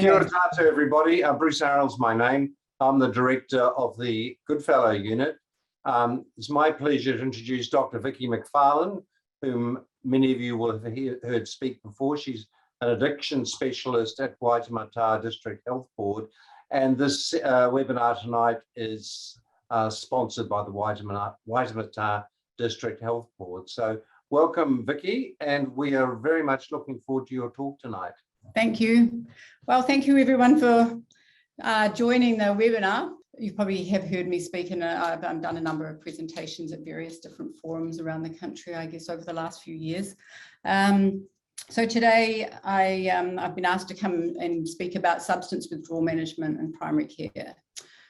Kia ora tātou, everybody. Bruce Harrell's my name. I'm the director of the Goodfellow Unit. It's my pleasure to introduce Dr. Vicki Macfarlane, whom many of you will have heard speak before. She's an addiction specialist at Waitemata District Health Board. And this webinar tonight is sponsored by the Waitemata District Health Board. So welcome, Vicki, and we are very much looking forward to your talk tonight. Thank you. Well, thank you everyone for joining the webinar. You probably have heard me speak, and I've done a number of presentations at various different forums around the country, I guess, over the last few years. So today I've been asked to come and speak about substance withdrawal management in primary care.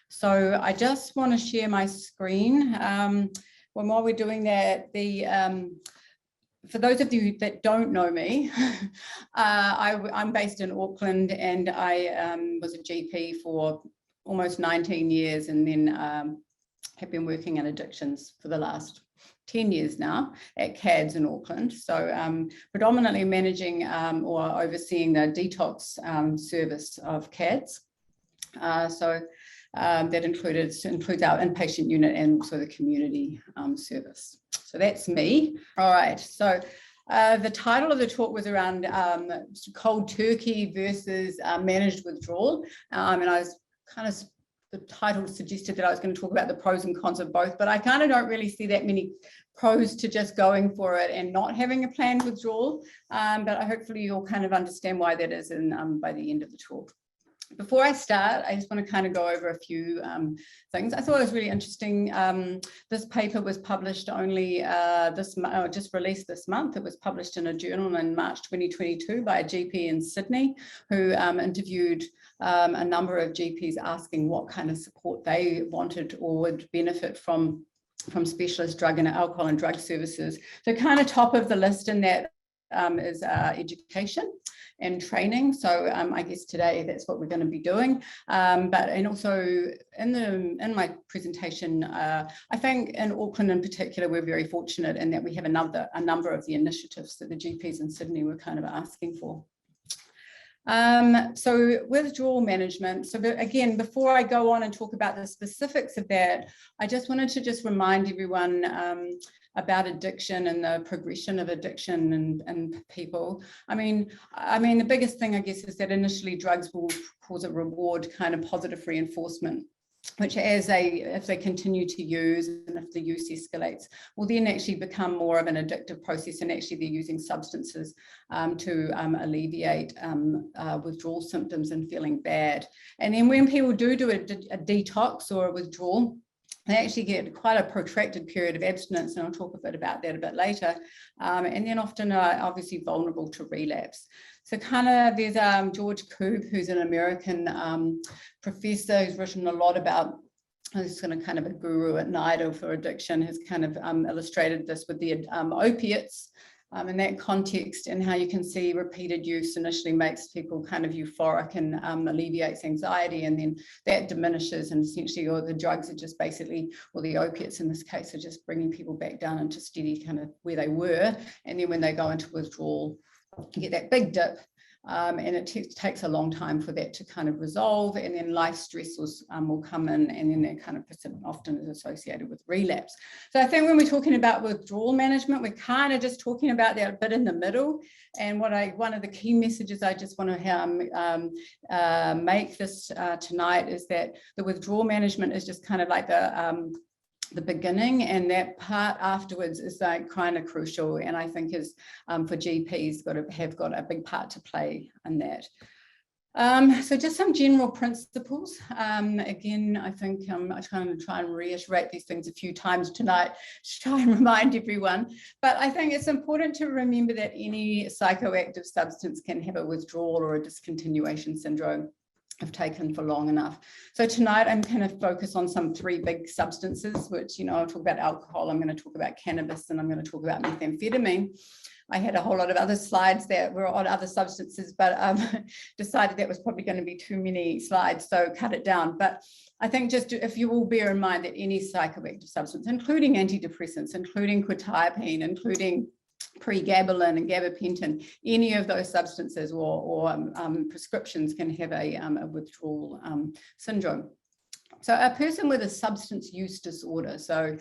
So I just want to share my screen. While we're doing that, for those of you that don't know me, I'm based in Auckland, and I was a GP for almost 19 years, and then have been working in addictions for the last 10 years now at CADS in Auckland. So predominantly managing or overseeing the detox service of CADS. That includes our inpatient unit and also the community service. So that's me. All right, so the title of the talk was around cold turkey versus managed withdrawal. And I was the title suggested that I was going to talk about the pros and cons of both, but I kind of don't really see that many pros to just going for it and not having a planned withdrawal. But hopefully you'll kind of understand why that is by the end of the talk. Before I start, I just want to kind of go over a few things. I thought it was really interesting. This paper was published only just released this month. It was published in a journal in March 2022 by a GP in Sydney who interviewed a number of GPs asking what kind of support they wanted or would benefit from specialist drug and alcohol and drug services. So kind of top of the list in that is education and training. So I guess today that's what we're going to be doing. And also in my presentation, I think in Auckland in particular, we're very fortunate in that we have a number of the initiatives that the GPs in Sydney were kind of asking for. So withdrawal management. So again, before I go on and talk about the specifics of that, I just wanted to just remind everyone about addiction and the progression of addiction and people. I mean, the biggest thing, I guess, is that initially drugs will cause a reward kind of positive reinforcement, which if they continue to use and if the use escalates, will then actually become more of an addictive process, and actually they're using substances to alleviate withdrawal symptoms and feeling bad. And then when people do a detox or a withdrawal, they actually get quite a protracted period of abstinence, and I'll talk a bit about that a bit later, and then often are obviously vulnerable to relapse. So kind of there's George Koob, who's an American professor who's written a lot about, he's kind of a guru at NIDA for addiction, has kind of illustrated this with the opiates in that context, and how you can see repeated use initially makes people kind of euphoric and alleviates anxiety, and then that diminishes, and essentially the drugs are just basically, or the opiates in this case, are just bringing people back down into steady kind of where they were, and then when they go into withdrawal, you get that big dip. And it takes a long time for that to kind of resolve, and then life stressors will come in, and then that kind of often is associated with relapse. So I think when we're talking about withdrawal management, we're kind of just talking about that bit in the middle. And one of the key messages I just want to make this tonight is that the withdrawal management is just kind of like the beginning, and that part afterwards is like kind of crucial, and I think is for GPs have got a big part to play in that. So just some general principles. Again, I think I'm trying to try and reiterate these things a few times tonight to try and remind everyone, but I think it's important to remember that any psychoactive substance can have a withdrawal or a discontinuation syndrome if taken for long enough. So tonight I'm going to focus on some three big substances, which, I'll talk about alcohol, I'm going to talk about cannabis, and I'm going to talk about methamphetamine. I had a whole lot of other slides that were on other substances, but decided that was probably going to be too many slides, so cut it down. But I think just if you will bear in mind that any psychoactive substance, including antidepressants, including quetiapine, including pregabalin and gabapentin, any of those substances or prescriptions can have a withdrawal syndrome. So a person with a substance use disorder, so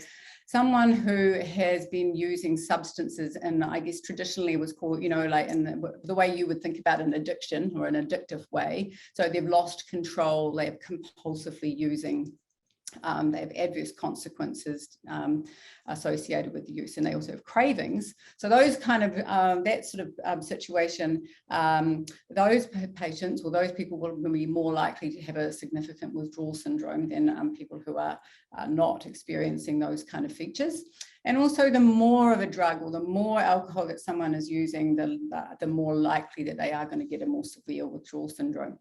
someone who has been using substances, and I guess traditionally was called, like in the way you would think about an addiction or an addictive way. So they've lost control, they're compulsively using, they have adverse consequences associated with the use, and they also have cravings. So those kind of, that sort of situation, those patients or those people will be more likely to have a significant withdrawal syndrome than people who are not experiencing those kind of features. And also the more of a drug or the more alcohol that someone is using, the more likely that they are going to get a more severe withdrawal syndrome.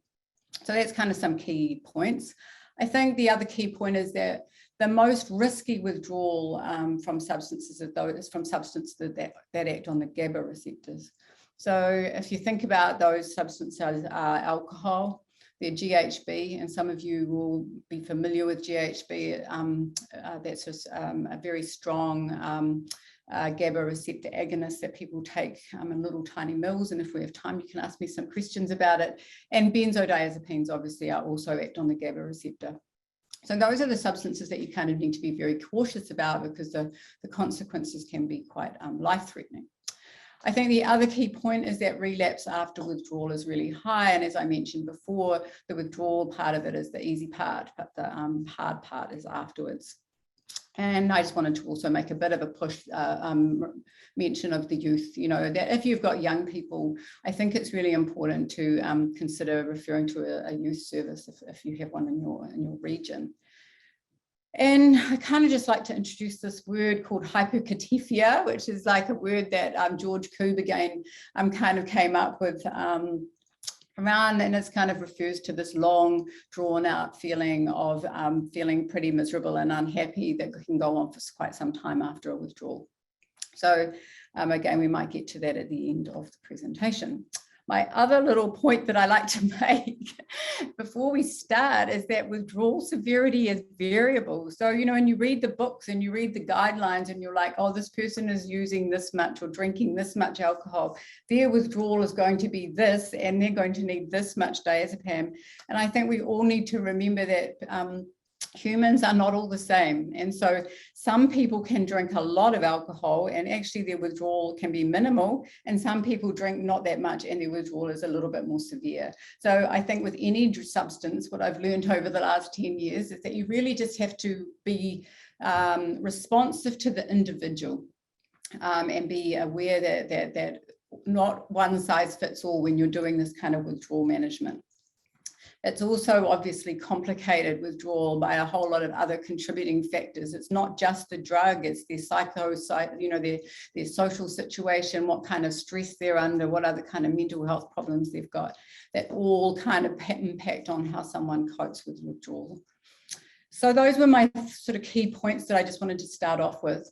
So that's kind of some key points. I think the other key point is that the most risky withdrawal from substances is from substances that act on the GABA receptors. So if you think about those substances, alcohol, they're GHB, and some of you will be familiar with GHB. That's just a very strong GABA receptor agonist that people take in little tiny mils, and if we have time you can ask me some questions about it. And benzodiazepines obviously are also act on the GABA receptor. So those are the substances that you kind of need to be very cautious about, because the consequences can be quite life-threatening. I think the other key point is that relapse after withdrawal is really high, and as I mentioned before, the withdrawal part of it is the easy part, but the hard part is afterwards. And I just wanted to also make a bit of a push mention of the youth, that if you've got young people, I think it's really important to consider referring to a youth service if you have one in your region. And I kind of just like to introduce this word called hyperkatifia, which is like a word that George Koob again kind of came up with around, and it kind of refers to this long drawn out feeling of feeling pretty miserable and unhappy that can go on for quite some time after a withdrawal. So again, we might get to that at the end of the presentation. My other little point that I like to make before we start is that withdrawal severity is variable. So, when you read the books and you read the guidelines and you're like, oh, this person is using this much or drinking this much alcohol, their withdrawal is going to be this, and they're going to need this much diazepam. And I think we all need to remember that humans are not all the same. And so some people can drink a lot of alcohol and actually their withdrawal can be minimal, and some people drink not that much and their withdrawal is a little bit more severe. So I think with any substance, what I've learned over the last 10 years is that you really just have to be responsive to the individual and be aware that not one size fits all when you're doing this kind of withdrawal management. It's also obviously complicated withdrawal by a whole lot of other contributing factors. It's not just the drug, it's their their social situation, what kind of stress they're under, what other kind of mental health problems they've got, that all kind of impact on how someone copes with withdrawal. So those were my sort of key points that I just wanted to start off with.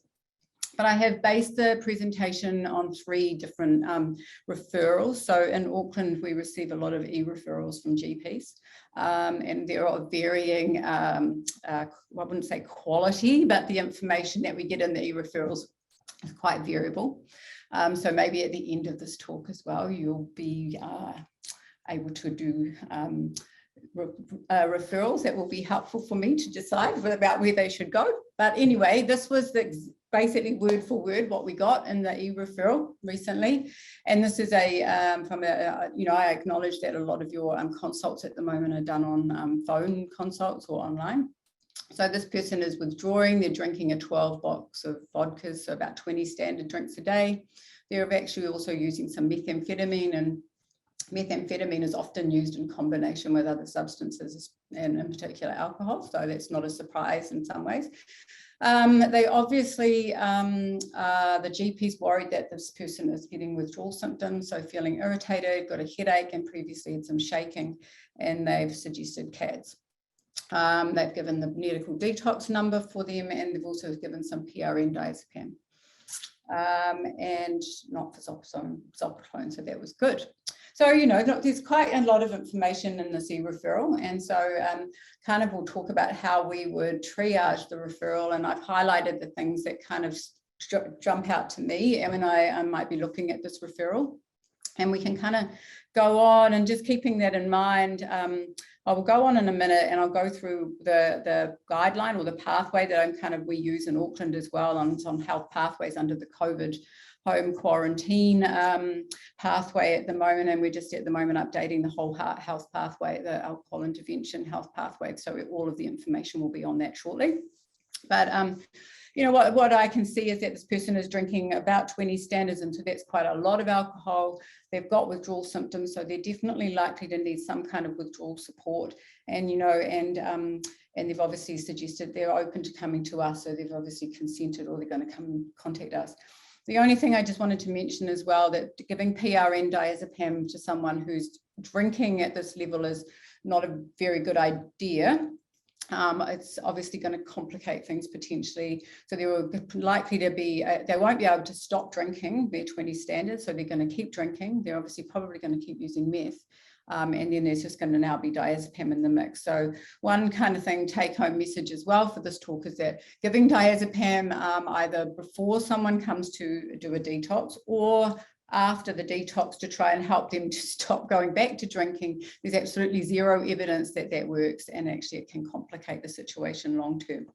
But I have based the presentation on 3 different referrals. So in Auckland, we receive a lot of e-referrals from GPs, and there are varying, I wouldn't say quality, but the information that we get in the e-referrals is quite variable. So maybe at the end of this talk as well, you'll be able to do referrals that will be helpful for me to decide about where they should go. But anyway, this was basically word for word what we got in the e-referral recently, and this is from a I acknowledge that a lot of your consults at the moment are done on phone consults or online. So this person is withdrawing, they're drinking a 12 box of vodkas, so about 20 standard drinks a day. They're actually also using some methamphetamine, and methamphetamine is often used in combination with other substances, and in particular alcohol, so that's not a surprise in some ways. They obviously, the GP's worried that this person is getting withdrawal symptoms, so feeling irritated, got a headache, and previously had some shaking, and they've suggested CADs. They've given the medical detox number for them, and they've also given some PRN diazepam, and not for zolpidem, so that was good. So, there's quite a lot of information in this e-referral, and so kind of we'll talk about how we would triage the referral, and I've highlighted the things that kind of jump out to me when I might be looking at this referral. And we can kind of go on, and just keeping that in mind, I will go on in a minute and I'll go through the guideline or the pathway that we use in Auckland as well on health pathways under the COVID home quarantine pathway at the moment. And we're just at the moment updating the whole health pathway, the alcohol intervention health pathway. So all of the information will be on that shortly. But you know, what I can see is that this person is drinking about 20 standards, and so that's quite a lot of alcohol. They've got withdrawal symptoms, so they're definitely likely to need some kind of withdrawal support. And you know, and they've obviously suggested they're open to coming to us, so they've obviously consented, or they're going to come and contact us. The only thing I just wanted to mention as well, that giving PRN diazepam to someone who's drinking at this level is not a very good idea. It's obviously going to complicate things potentially. So they were likely to be, they won't be able to stop drinking their 20 standards. So they're going to keep drinking. They're obviously probably going to keep using meth. And then there's just going to now be diazepam in the mix. So one kind of thing, take home message as well for this talk, is that giving diazepam either before someone comes to do a detox or after the detox to try and help them to stop going back to drinking, there's absolutely zero evidence that that works, and actually it can complicate the situation long term.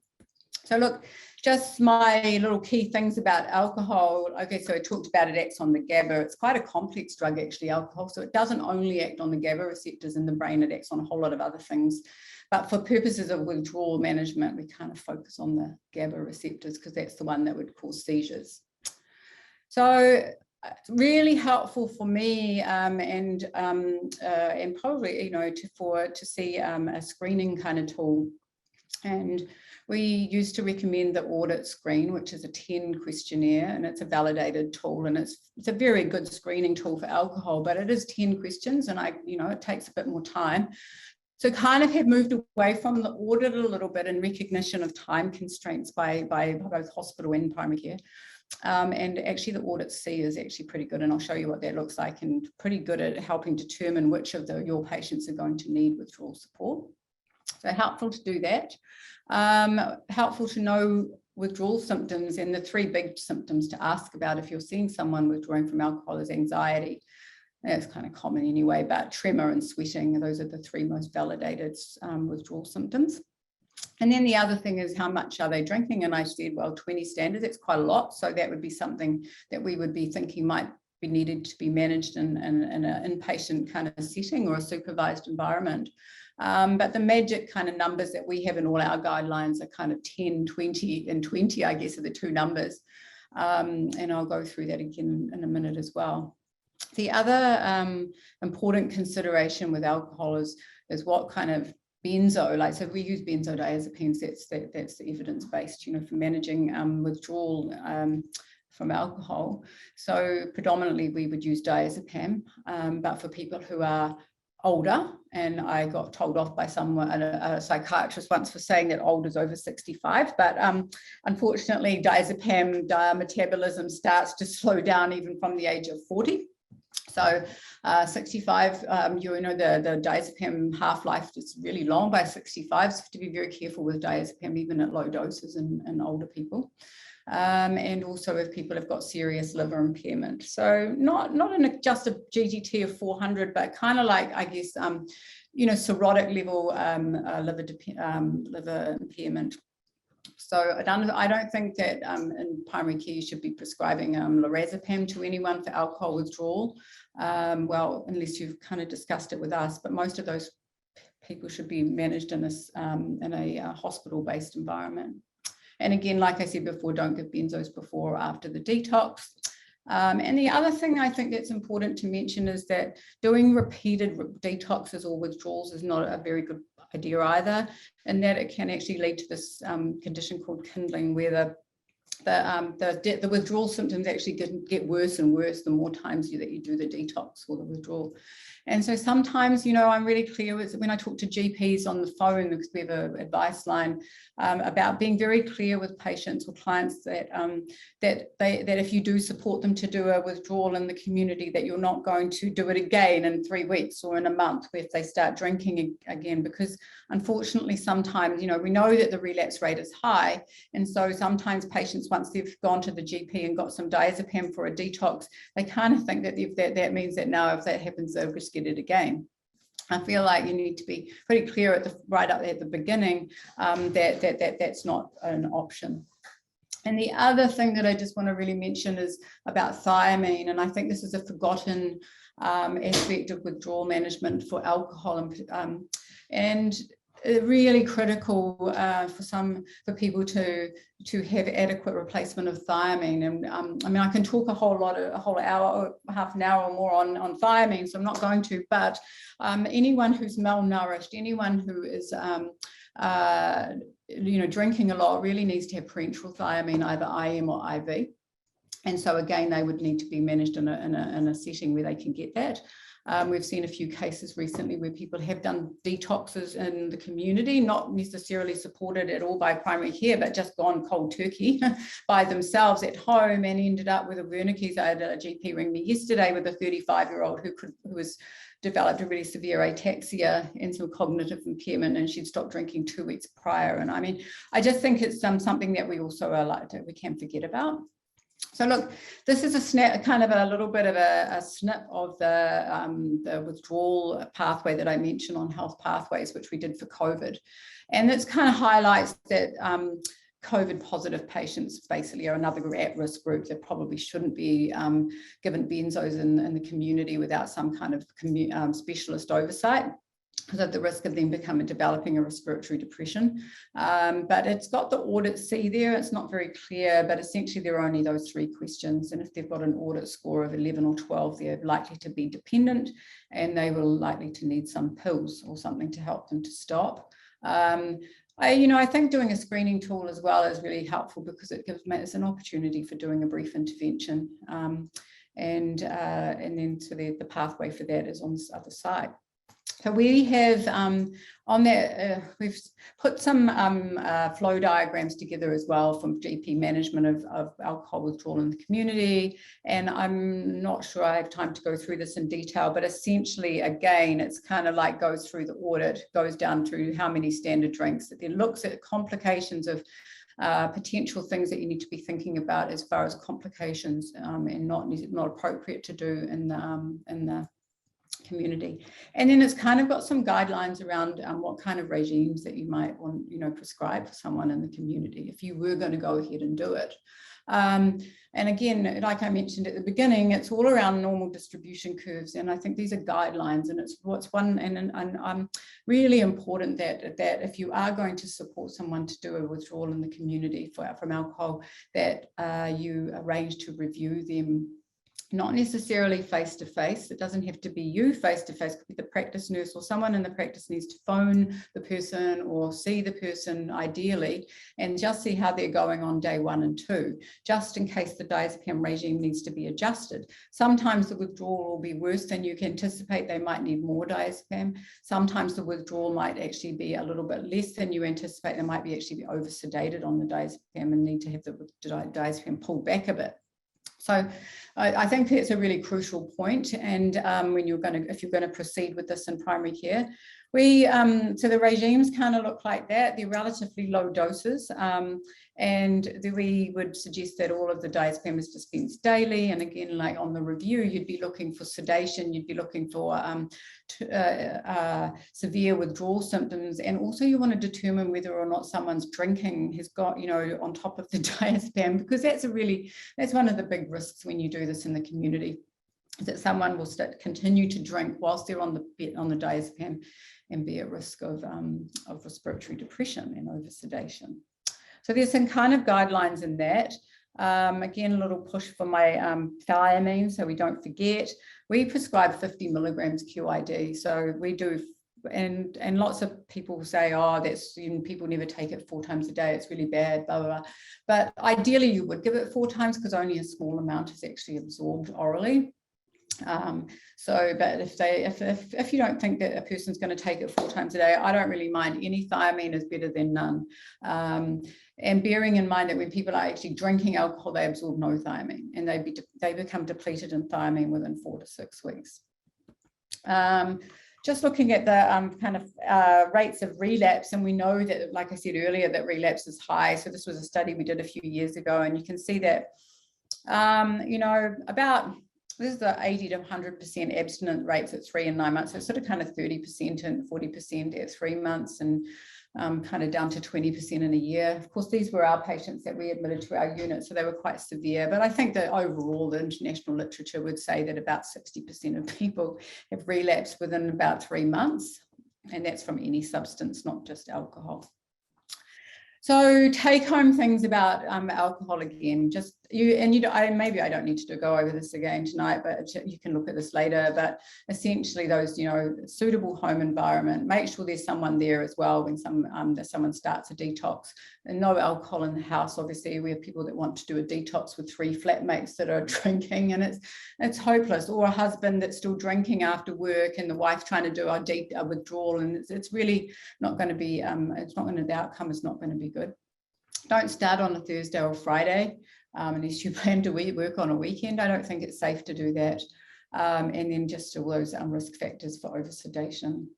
So look, just my little key things about alcohol. Okay, so I talked about it acts on the GABA. It's quite a complex drug actually, alcohol. So it doesn't only act on the GABA receptors in the brain, it acts on a whole lot of other things. But for purposes of withdrawal management, we kind of focus on the GABA receptors because that's the one that would cause seizures. So it's really helpful for me and probably, you know, to see a screening kind of tool. And we used to recommend the audit screen, which is a 10 questionnaire, and it's a validated tool, and it's a very good screening tool for alcohol, but it is 10 questions, and you know, it takes a bit more time. So kind of have moved away from the audit a little bit in recognition of time constraints by both hospital and primary care. And actually the audit C is actually pretty good, and I'll show you what that looks like, and pretty good at helping determine which of your patients are going to need withdrawal support. So helpful to do that. Helpful to know withdrawal symptoms, and the 3 big symptoms to ask about if you're seeing someone withdrawing from alcohol is anxiety. That's kind of common anyway, but tremor and sweating, those are the 3 most validated withdrawal symptoms. And then the other thing is how much are they drinking? And I said, well, 20 standards, it's quite a lot. So that would be something that we would be thinking might be needed to be managed in an inpatient kind of setting or a supervised environment. But the magic kind of numbers that we have in all our guidelines are kind of 10, 20, and 20, I guess, are the 2 numbers. And I'll go through that again in a minute as well. The other important consideration with alcohol is what kind of benzo, like, so if we use benzodiazepines, that's the evidence-based, you know, for managing withdrawal from alcohol. So predominantly we would use diazepam, but for people who are older, and I got told off by someone, a psychiatrist once, for saying that old is over 65, but unfortunately diazepam metabolism starts to slow down even from the age of 40. So 65, you know, the diazepam half-life is really long by 65, so you have to be very careful with diazepam even at low doses in older people. And also if people have got serious liver impairment. So not in just a GGT of 400, but kind of like, I guess, you know, cirrhotic level liver impairment. So I don't think that in primary care you should be prescribing lorazepam to anyone for alcohol withdrawal, well, unless you've kind of discussed it with us, but most of those people should be managed in a hospital-based environment. And again, like I said before, don't give benzos before or after the detox. And the other thing I think that's important to mention is that doing repeated detoxes or withdrawals is not a very good idea either, and that it can actually lead to this condition called kindling, where the withdrawal symptoms actually get worse and worse the more times that you do the detox or the withdrawal. And so sometimes, you know, I'm really clear with when I talk to GPs on the phone, because we have an advice line, about being very clear with patients or clients that that if you do support them to do a withdrawal in the community, that you're not going to do it again in 3 weeks or in a month if they start drinking again, because unfortunately sometimes, you know, we know that the relapse rate is high, and so sometimes patients, once they've gone to the GP and got some diazepam for a detox, they kind of think that if that means that now if that happens they'll just get it again. I feel like you need to be pretty clear at right up at the beginning that's not an option. And the other thing that I just want to really mention is about thiamine, and I think this is a forgotten aspect of withdrawal management for alcohol, and really critical for people to have adequate replacement of thiamine. And I mean, I can talk a whole hour, half an hour or more on thiamine, so I'm not going to, but anyone who's malnourished, anyone who is you know, drinking a lot, really needs to have parenteral thiamine, either IM or IV. And so again, they would need to be managed in a setting where they can get that. We've seen a few cases recently where people have done detoxes in the community, not necessarily supported at all by primary care, but just gone cold turkey by themselves at home and ended up with a Wernicke's. I had a GP ring me yesterday with a 35-year-old who was developed a really severe ataxia and some cognitive impairment, and she'd stopped drinking 2 weeks prior. And I mean, I just think it's something that we also are we can't forget about. So look, this is a kind of a little bit of a snip of the withdrawal pathway that I mentioned on Health Pathways, which we did for COVID. And this kind of highlights that COVID positive patients basically are another at-risk group that probably shouldn't be given benzos in the community without some kind of specialist oversight, because of the risk of them developing a respiratory depression. But it's got the audit C there. It's not very clear, but essentially there are only those 3 questions. And if they've got an audit score of 11 or 12, they're likely to be dependent, and they will likely to need some pills or something to help them to stop. I think doing a screening tool as well is really helpful, because it gives us an opportunity for doing a brief intervention. And then so the pathway for that is on this other side. So we have on that, we've put some flow diagrams together as well from GP management of alcohol withdrawal in the community. And I'm not sure I have time to go through this in detail, but essentially, again, it's kind of like goes through the audit, goes down through how many standard drinks, it then looks at complications of potential things that you need to be thinking about as far as complications and not appropriate to do in the community. And then it's kind of got some guidelines around what kind of regimes that you might want, prescribe for someone in the community if you were going to go ahead and do it. And again, like I mentioned at the beginning, it's all around normal distribution curves. And I think these are guidelines, and it's what's one and really important that if you are going to support someone to do a withdrawal in the community from alcohol, that you arrange to review them. Not necessarily face-to-face. It doesn't have to be you face-to-face. It could be the practice nurse, or someone in the practice needs to phone the person or see the person ideally, and just see how they're going on day 1 and 2, just in case the diazepam regime needs to be adjusted. Sometimes the withdrawal will be worse than you can anticipate. They might need more diazepam. Sometimes the withdrawal might actually be a little bit less than you anticipate. They might actually be over-sedated on the diazepam and need to have the diazepam pulled back a bit. So I think that's a really crucial point. And if you're going to proceed with this in primary care, so the regimes kind of look like that. They're relatively low doses, and we would suggest that all of the diazepam is dispensed daily. And again, like on the review, you'd be looking for sedation, you'd be looking for severe withdrawal symptoms, and also you want to determine whether or not someone's drinking has got, on top of the diazepam, because that's one of the big risks when you do this in the community, is that someone will continue to drink whilst they're on the diazepam and be at risk of respiratory depression and over-sedation. So there's some kind of guidelines in that. Again, a little push for my thiamine, so we don't forget. We prescribe 50 milligrams QID, so we do, and lots of people say, oh, that's, people never take it 4 times a day, it's really bad, blah, blah, blah. But ideally you would give it 4 times, because only a small amount is actually absorbed orally. But if you don't think that a person's going to take it 4 times a day, I don't really mind. Any thiamine is better than none. And bearing in mind that when people are actually drinking alcohol, they absorb no thiamine, and they become depleted in thiamine within 4 to 6 weeks. Just looking at the kind of rates of relapse, and we know that, like I said earlier, that relapse is high. So this was a study we did a few years ago, and you can see that, you know, about, this is the 80 to 100% abstinent rates at 3 and 9 months. So it's sort of kind of 30% and 40% at 3 months, and kind of down to 20% in a year. Of course, these were our patients that we admitted to our unit, so they were quite severe. But I think that overall, the international literature would say that about 60% of people have relapsed within about 3 months, and that's from any substance, not just alcohol. So take home things about alcohol again, just maybe I don't need to go over this again tonight, but you can look at this later. But essentially those, you know, suitable home environment, make sure there's someone there as well when someone starts a detox, and no alcohol in the house. Obviously we have people that want to do a detox with 3 flatmates that are drinking, and it's hopeless, or a husband that's still drinking after work and the wife trying to do a withdrawal, and it's really not going to be, the outcome is not going to be good. Don't start on a Thursday or Friday unless you plan to work on a weekend. I don't think it's safe to do that. And then just all those risk factors for over-sedation.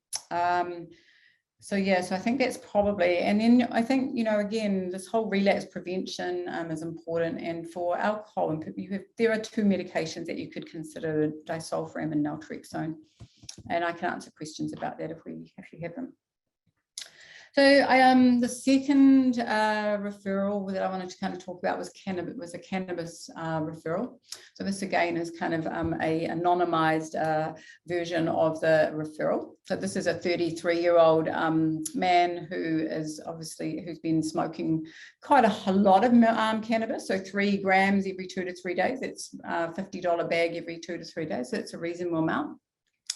So yeah, so I think that's probably, and then I think, you know, again, this whole relapse prevention is important. And for alcohol, and there are 2 medications that you could consider, disulfiram and naltrexone. And I can answer questions about that if you have them. So the second referral that I wanted to kind of talk about was a cannabis referral. So this again is kind of a anonymized version of the referral. So this is a 33-year-old man who's been smoking quite a lot of cannabis. So 3 grams every 2 to 3 days. It's a $50 bag every 2 to 3 days. So it's a reasonable amount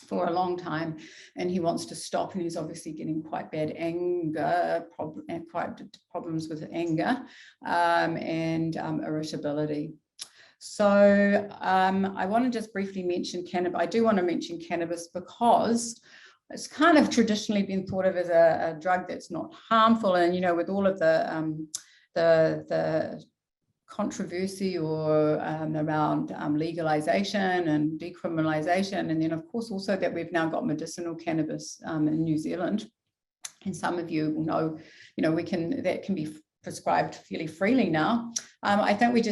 for a long time, and he wants to stop, and he's obviously getting quite bad anger, problems with anger and irritability. So I want to just briefly mention cannabis. I do want to mention cannabis because it's kind of traditionally been thought of as a drug that's not harmful, and you know, with all of the controversy or around legalization and decriminalization, and then of course also that we've now got medicinal cannabis in New Zealand, and some of you will know, you know, that can be prescribed fairly freely now. I think we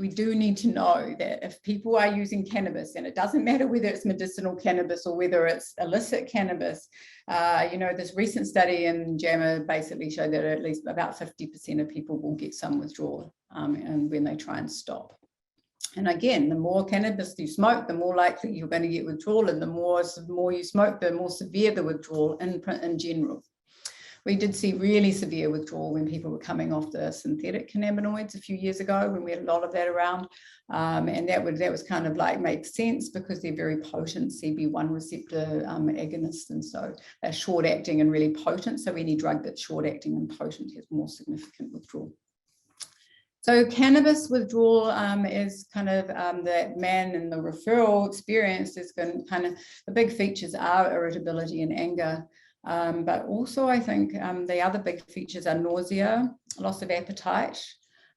do need to know that if people are using cannabis, and it doesn't matter whether it's medicinal cannabis or whether it's illicit cannabis, you know, this recent study in JAMA basically showed that at least about 50% of people will get some withdrawal and when they try and stop. And again, the more cannabis you smoke, the more likely you're going to get withdrawal, and the more you smoke, the more severe the withdrawal in general. We did see really severe withdrawal when people were coming off the synthetic cannabinoids a few years ago, when we had a lot of that around. And that was kind of like makes sense because they're very potent CB1 receptor agonists. And so they're short acting and really potent. So any drug that's short acting and potent has more significant withdrawal. So cannabis withdrawal is kind of that man in the referral experience is going kind of, the big features are irritability and anger. But also I think the other big features are nausea, loss of appetite,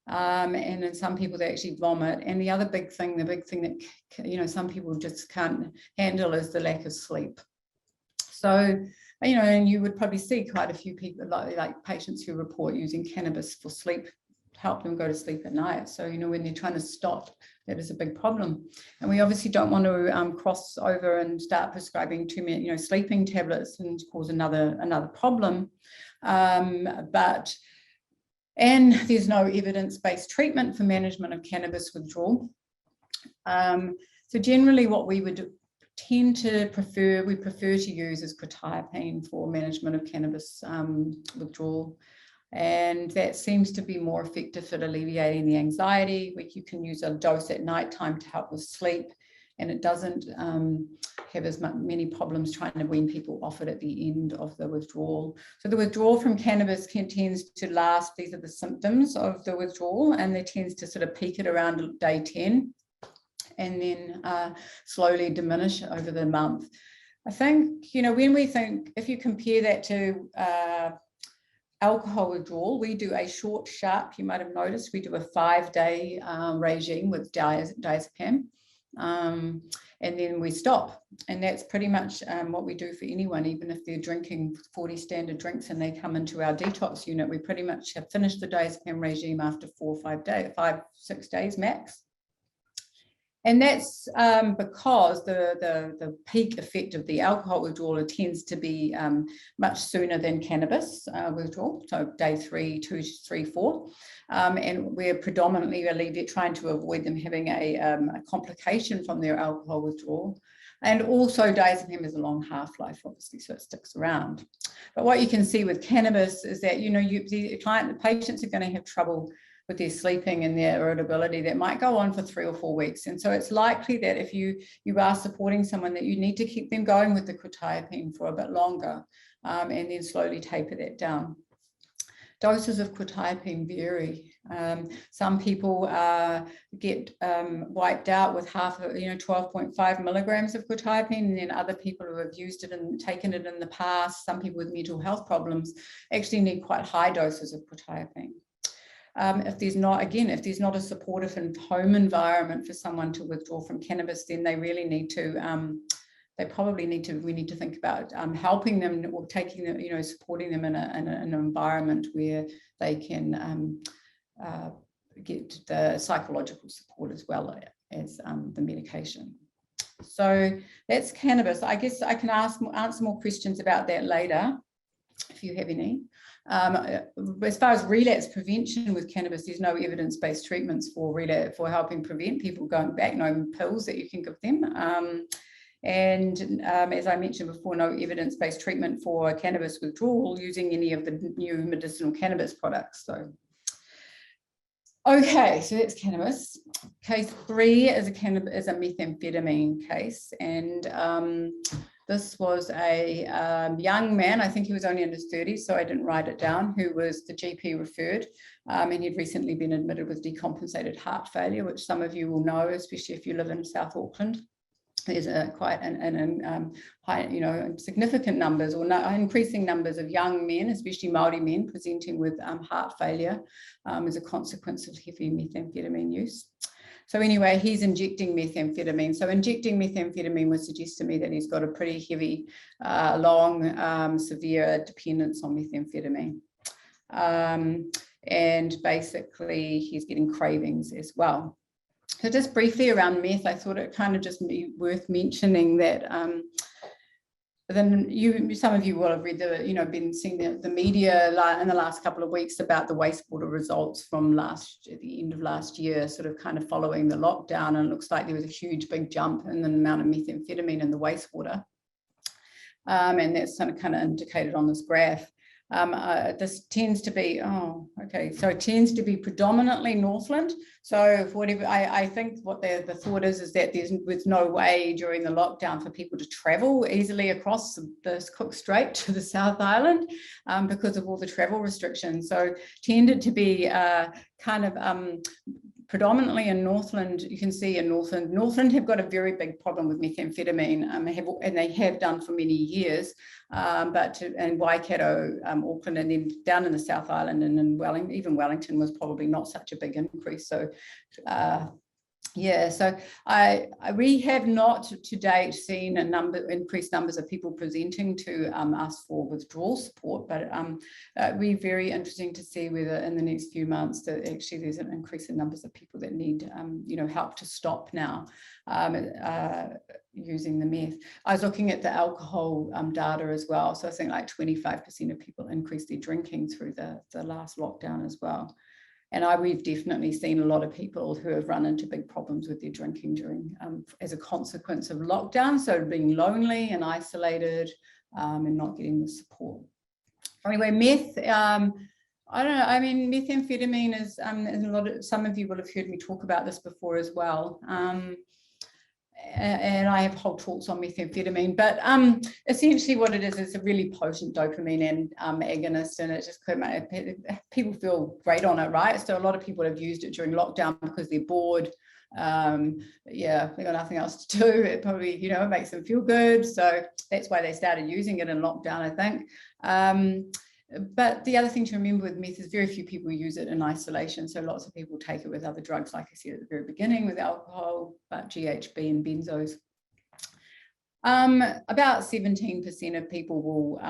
and in some people they actually vomit. And the other big thing that, you know, some people just can't handle is the lack of sleep. So, you know, and you would probably see quite a few people like patients who report using cannabis for sleep, help them go to sleep at night. So, you know, when they're trying to stop, that is a big problem. And we obviously don't want to cross over and start prescribing too many, you know, sleeping tablets and cause another problem. And there's no evidence-based treatment for management of cannabis withdrawal. So generally what we would tend to prefer to use is quetiapine for management of cannabis withdrawal. And that seems to be more effective at alleviating the anxiety. You can use a dose at nighttime to help with sleep, and it doesn't have as many problems trying to wean people off it at the end of the withdrawal. So the withdrawal from cannabis tends to last. These are the symptoms of the withdrawal, and they tends to sort of peak at around day 10. and then slowly diminish over the month. I think, you know, when we think, if you compare that to alcohol withdrawal, we do a short, sharp, you might have noticed, we do a 5-day regime with diazepam, and then we stop. And that's pretty much what we do for anyone, even if they're drinking 40 standard drinks and they come into our detox unit, we pretty much have finished the diazepam regime after 4 or 5 days, 5-6 days max. And that's because the peak effect of the alcohol withdrawal tends to be much sooner than cannabis withdrawal, so day 3, 2, 3, 4. And we're predominantly trying to avoid them having a complication from their alcohol withdrawal. And also diazepam has a long half-life, obviously, so it sticks around. But what you can see with cannabis is that, you know, the patients are going to have trouble with their sleeping and their irritability that might go on for 3 or 4 weeks. And so it's likely that if you are supporting someone, that you need to keep them going with the quetiapine for a bit longer, and then slowly taper that down. Doses of quetiapine vary. Some people get wiped out with 12.5 milligrams of quetiapine, and then other people who have used it and taken it in the past, some people with mental health problems, actually need quite high doses of quetiapine. If there's not a supportive and home environment for someone to withdraw from cannabis, then they really need to, we need to think about helping them or taking them, you know, supporting them in an environment where they can get the psychological support as well as the medication. So that's cannabis. I guess I can answer more questions about that later, if you have any. As far as relapse prevention with cannabis, there's no evidence-based treatments for helping prevent people going back, no pills that you can give them. As I mentioned before, no evidence-based treatment for cannabis withdrawal using any of the new medicinal cannabis products. So, okay, so that's cannabis. Case 3 is a methamphetamine case, and this was a young man, I think he was only in his 30s, so I didn't write it down, who was the GP referred, and he'd recently been admitted with decompensated heart failure, which some of you will know, especially if you live in South Auckland. There's quite high, you know, significant numbers or increasing numbers of young men, especially Māori men, presenting with heart failure as a consequence of heavy methamphetamine use. So anyway, he's injecting methamphetamine. So injecting methamphetamine would suggest to me that he's got a pretty heavy, long, severe dependence on methamphetamine. And basically, he's getting cravings as well. So just briefly around meth, I thought it kind of just be worth mentioning that then some of you will have read been seeing the media in the last couple of weeks about the wastewater results from the end of last year, sort of kind of following the lockdown, and it looks like there was a huge big jump in the amount of methamphetamine in the wastewater, and that's kind of indicated on this graph. This tends to be, it tends to be predominantly Northland. So for whatever, I think what the thought is that there's no way during the lockdown for people to travel easily across the Cook Strait to the South Island because of all the travel restrictions. So tended to be predominantly in Northland. You can see in Northland have got a very big problem with methamphetamine, and they have done for many years. And Waikato, Auckland, and then down in the South Island and in even Wellington was probably not such a big increase. So so we have not to date seen increased numbers of people presenting to us for withdrawal support, but it'd be very interesting to see whether in the next few months that actually there's an increase in numbers of people that need help to stop now using the meth. I was looking at the alcohol data as well, so I think like 25% of people increased their drinking through the last lockdown as well. And we've definitely seen a lot of people who have run into big problems with their drinking during, as a consequence of lockdown. So being lonely and isolated and not getting the support. Anyway, meth, I don't know, I mean, methamphetamine is, some of you will have heard me talk about this before as well. And I have whole talks on methamphetamine, but essentially what it is a really potent dopamine and agonist, and it just people feel great on it, right? So a lot of people have used it during lockdown because they're bored, Yeah, they got nothing else to do. It probably, it makes them feel good. So that's why they started using it in lockdown, I think. But the other thing to remember with meth is very few people use it in isolation. So lots of people take it with other drugs, like I said at the very beginning, with alcohol, but GHB and benzos. About 17% of people will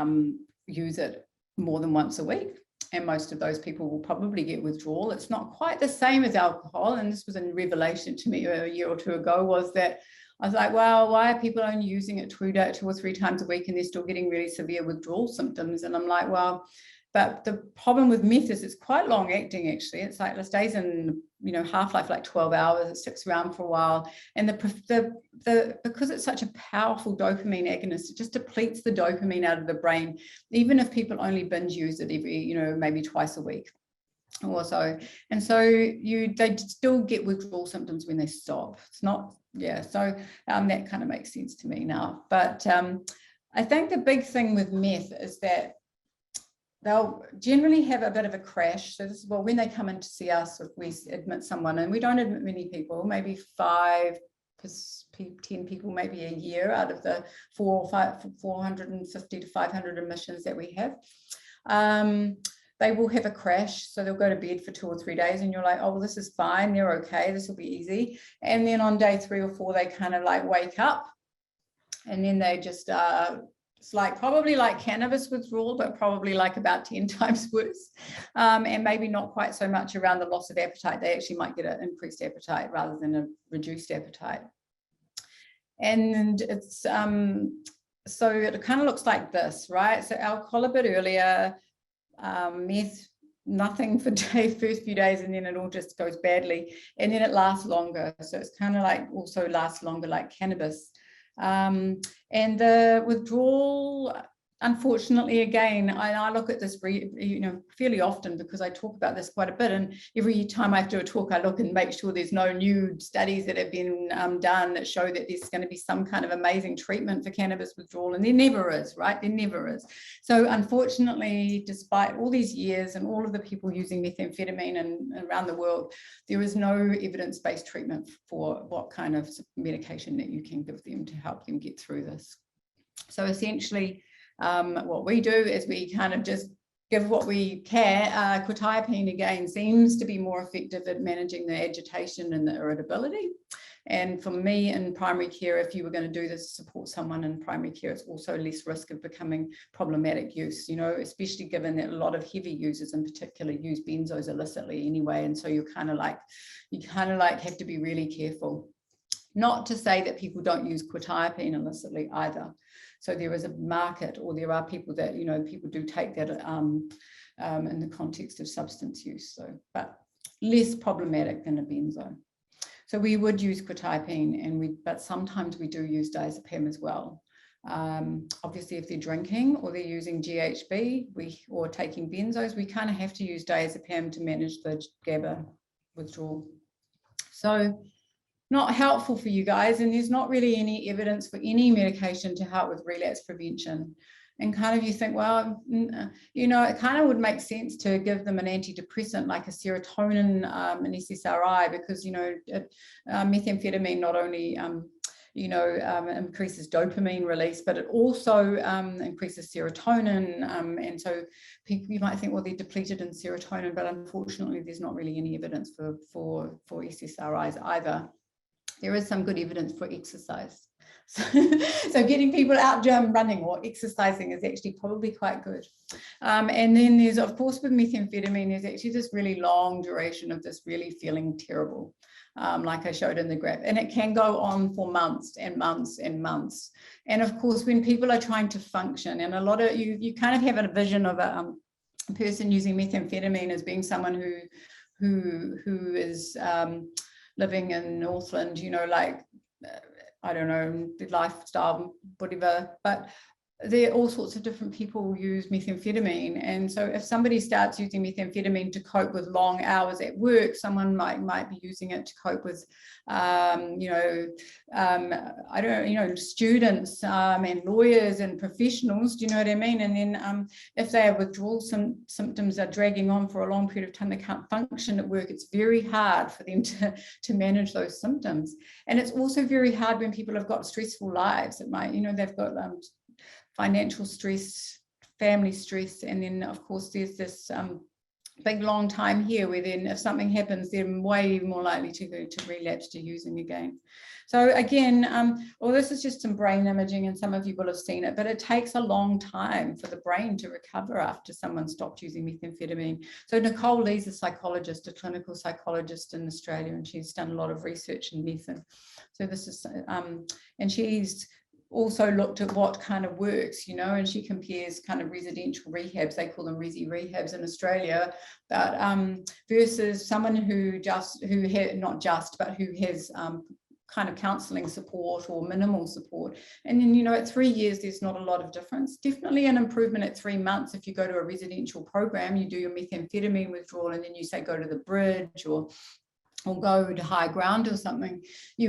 use it more than once a week. And most of those people will probably get withdrawal. It's not quite the same as alcohol. And this was a revelation to me a year or two ago, was that I was like, well, why are people only using it 2 or 3 times a week and they're still getting really severe withdrawal symptoms? And I'm like, well, but the problem with meth is it's quite long acting, actually. It's like it stays in, half-life like 12 hours. It sticks around for a while. And because it's such a powerful dopamine agonist, it just depletes the dopamine out of the brain, even if people only binge use it every, maybe twice a week or so. And so they still get withdrawal symptoms when they stop. It's not, so that kind of makes sense to me now. But I think the big thing with meth is that they'll generally have a bit of a crash. So this is, well, when they come in to see us, if we admit someone, and we don't admit many people, maybe 5, 10 people, maybe a year out of the 450 to 500 admissions that we have. They will have a crash. So they'll go to bed for 2 or 3 days and you're like, oh, well, this is fine. They're okay. This will be easy. And then on day 3 or 4, they kind of like wake up and then they just, it's like probably like cannabis withdrawal, but probably like about 10 times worse. And maybe not quite so much around the loss of appetite. They actually might get an increased appetite rather than a reduced appetite. And it's, so it kind of looks like this, right? So alcohol a bit earlier, meth, nothing for first few days, and then it all just goes badly, and then it lasts longer. So it's kind of like also lasts longer like cannabis. And the withdrawal, unfortunately, again, I look at this fairly often because I talk about this quite a bit, and every time I do a talk I look and make sure there's no new studies that have been done that show that there's going to be some kind of amazing treatment for cannabis withdrawal, and there never is, right? There never is. So unfortunately, despite all these years and all of the people using methamphetamine and around the world, there is no evidence-based treatment for what kind of medication that you can give them to help them get through this. So essentially, what we do is we kind of just give what we can. Quetiapine, again, seems to be more effective at managing the agitation and the irritability. And for me in primary care, if you were going to do this, support someone in primary care, it's also less risk of becoming problematic use, especially given that a lot of heavy users in particular use benzos illicitly anyway. And so you kind of like have to be really careful. Not to say that people don't use quetiapine illicitly either. So there is a market, or there are people that, people do take that in the context of substance use. So, but less problematic than a benzo. So we would use quetiapine, but sometimes we do use diazepam as well. Obviously, if they're drinking or they're using GHB or taking benzos, we kind of have to use diazepam to manage the GABA withdrawal. So not helpful for you guys, and there's not really any evidence for any medication to help with relapse prevention. And kind of you think, well, it kind of would make sense to give them an antidepressant like a serotonin, an SSRI, because methamphetamine not only increases dopamine release, but it also increases serotonin. And so people, you might think, well, they're depleted in serotonin, but unfortunately, there's not really any evidence for SSRIs either. There is some good evidence for exercise. So getting people out running or exercising is actually probably quite good. And then there's, of course, with methamphetamine, there's actually this really long duration of this really feeling terrible, like I showed in the graph. And it can go on for months and months and months. And of course, when people are trying to function, and a lot of you kind of have a vision of a person using methamphetamine as being someone who is living in Northland, like, I don't know, the lifestyle, whatever. But there are all sorts of different people who use methamphetamine. And so if somebody starts using methamphetamine to cope with long hours at work, someone might be using it to cope with, students and lawyers and professionals, do you know what I mean? And then if their withdrawal symptoms are dragging on for a long period of time, they can't function at work, it's very hard for them to manage those symptoms. And it's also very hard when people have got stressful lives. It might, they've got financial stress, family stress, and then of course there's this big long time here where then if something happens, they're way more likely to go to relapse to using again. So again, well, this is just some brain imaging, and some of you will have seen it, but it takes a long time for the brain to recover after someone stopped using methamphetamine. So Nicole Lee's a psychologist, a clinical psychologist in Australia, and she's done a lot of research in meth. So this is, and she's also looked at what kind of works, and she compares kind of residential rehabs, they call them resi rehabs in Australia, but versus someone who has kind of counselling support or minimal support. And then, at 3 years, there's not a lot of difference. Definitely an improvement at 3 months. If you go to a residential program, you do your methamphetamine withdrawal, and then you say go to the Bridge or go to High Ground or something,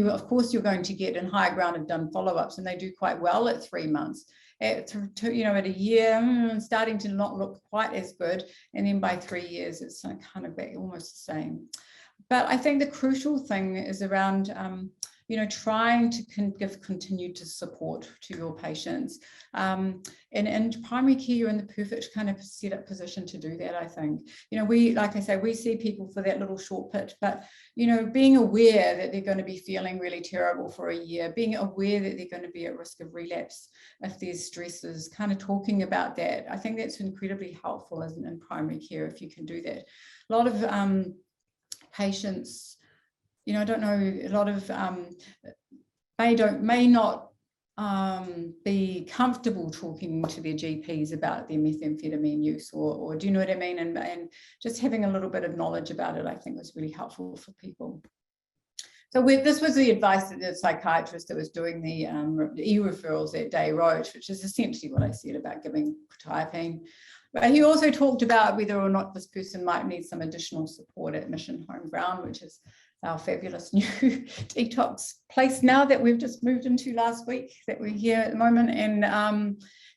of course you're going to get, and High Ground have done follow-ups and they do quite well at 3 months. At a year, starting to not look quite as good, and then by 3 years it's kind of back almost the same. But I think the crucial thing is around trying to give continued support to your patients. And in primary care, you're in the perfect kind of set up position to do that, I think. Like I say, we see people for that little short pitch, but, being aware that they're going to be feeling really terrible for a year, being aware that they're going to be at risk of relapse if there's stresses, kind of talking about that. I think that's incredibly helpful in primary care if you can do that. A lot of patients, I don't know, a lot of may not be comfortable talking to their GPs about their methamphetamine use, or do you know what I mean? And just having a little bit of knowledge about it, I think, was really helpful for people. So this was the advice that the psychiatrist that was doing the e-referrals that day wrote, which is essentially what I said about giving quetiapine. But he also talked about whether or not this person might need some additional support at Mission Home Ground, which is our fabulous new detox place now that we've just moved into last week, that we're here at the moment.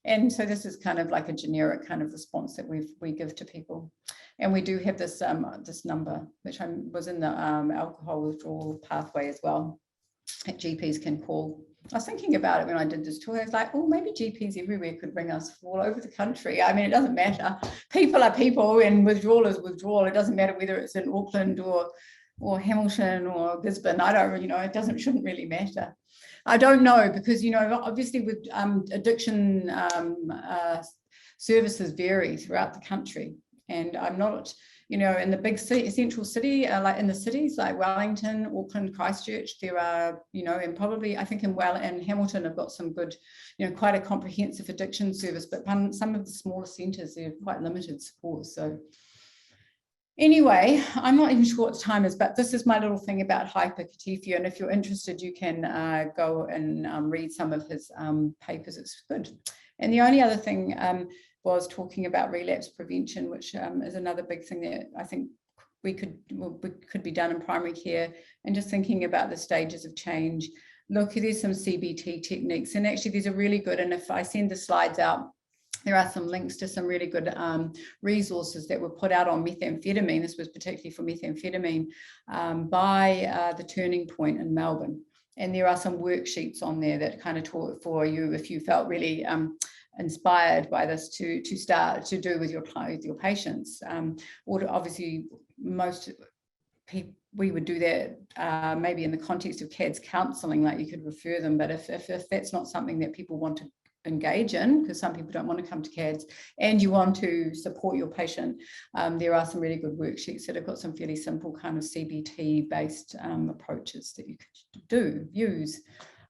And so this is kind of like a generic kind of response that we give to people. And we do have this this number, which was in the alcohol withdrawal pathway as well, that GPs can call. I was thinking about it when I did this tour. I was like, oh, maybe GPs everywhere could bring us all over the country. I mean, it doesn't matter. People are people, and withdrawal is withdrawal. It doesn't matter whether it's in Auckland or Hamilton or Gisborne. I don't, it shouldn't really matter. I don't know, because, obviously with addiction services vary throughout the country. And I'm not, in the big central city, like in the cities like Wellington, Auckland, Christchurch, there are, and probably I think in Hamilton have got some good, quite a comprehensive addiction service, but some of the smaller centres, they have quite limited support. So anyway, I'm not even sure what time is, but this is my little thing about hyperkatifia. And if you're interested, you can go and read some of his papers. It's good. And the only other thing was talking about relapse prevention, which is another big thing that I think could be done in primary care, and just thinking about the stages of change. Look, there's some CBT techniques, and actually there's a really good, and if I send the slides out, there are some links to some really good resources that were put out on methamphetamine. This was particularly for methamphetamine by the Turning Point in Melbourne. And there are some worksheets on there that kind of taught for you if you felt really inspired by this to start to do with your patients. Or obviously most people, we would do that maybe in the context of CADS counselling, like you could refer them. But if that's not something that people want to engage in, because some people don't want to come to CADS, and you want to support your patient, there are some really good worksheets that have got some fairly simple kind of CBT based approaches that you could use.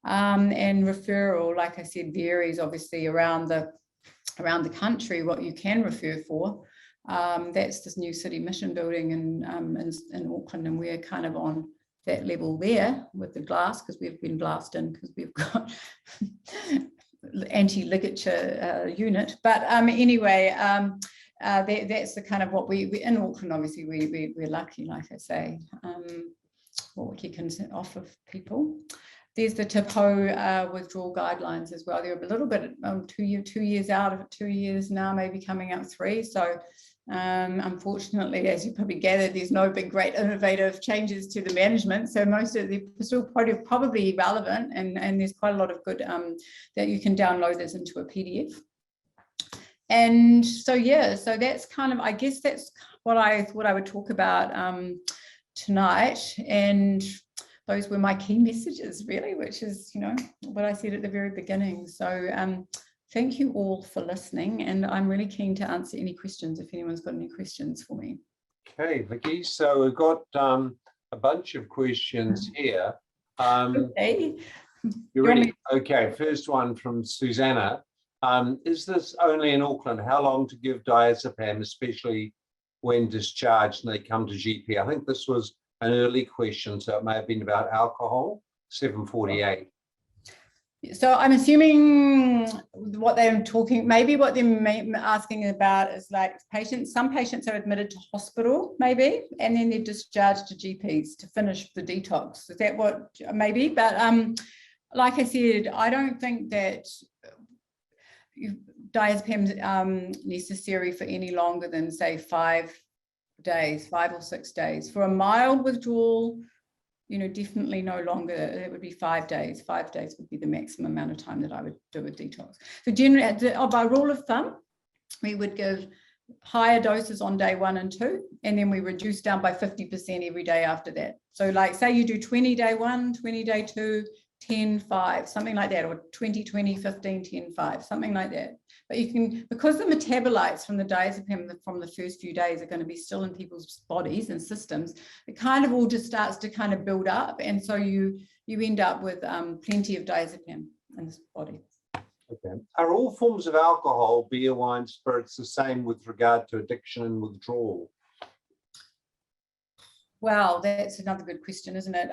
And referral, like I said, varies obviously around the country what you can refer for. That's this new city mission building in Auckland, and we're kind of on that level there with the glass, because we've been glassed in, because we've got anti-ligature unit. But anyway, that's the kind of what we in Auckland, obviously, we're lucky, like I say, what we can offer people. There's the TIPHO withdrawal guidelines as well. They're a little bit 2 years out of it, 2 years now, maybe coming up 3. So unfortunately, as you probably gathered, there's no big great innovative changes to the management. So most of them are still probably relevant, and there's quite a lot of good that you can download this into a PDF. And so, yeah, so that's kind of, I guess that's what I thought I would talk about tonight. And those were my key messages, really, which is, you know, what I said at the very beginning. So thank you all for listening, and I'm really keen to answer any questions if anyone's got any questions for me. Okay, Vicki, so we've got a bunch of questions here. Okay. You ready? Okay, first one from Susanna. Is this only in Auckland? How long to give diazepam, especially when discharged and they come to GP? I think this was an early question, so it may have been about alcohol. 7:48. So I'm assuming what they're talking, maybe what they're asking about is like patients, some patients are admitted to hospital, maybe, and then they're discharged to GPs to finish the detox. Is that what, maybe? But like I said, I don't think that diazepam is necessary for any longer than, say, 5 days, 5 or 6 days. For a mild withdrawal, you know, definitely no longer. It would be 5 days. 5 days would be the maximum amount of time that I would do a detox. So generally, by rule of thumb, we would give higher doses on day 1 and 2, and then we reduce down by 50% every day after that. So like, say you do 20 day 1, 20 day 2, 10, 5, something like that, or 20, 20, 15, 10, 5, something like that. But you can, because the metabolites from the diazepam from the first few days are going to be still in people's bodies and systems, it kind of all just starts to kind of build up. And so you end up with plenty of diazepam in the body. Okay. Are all forms of alcohol, beer, wine, spirits, the same with regard to addiction and withdrawal? Well, that's another good question, isn't it?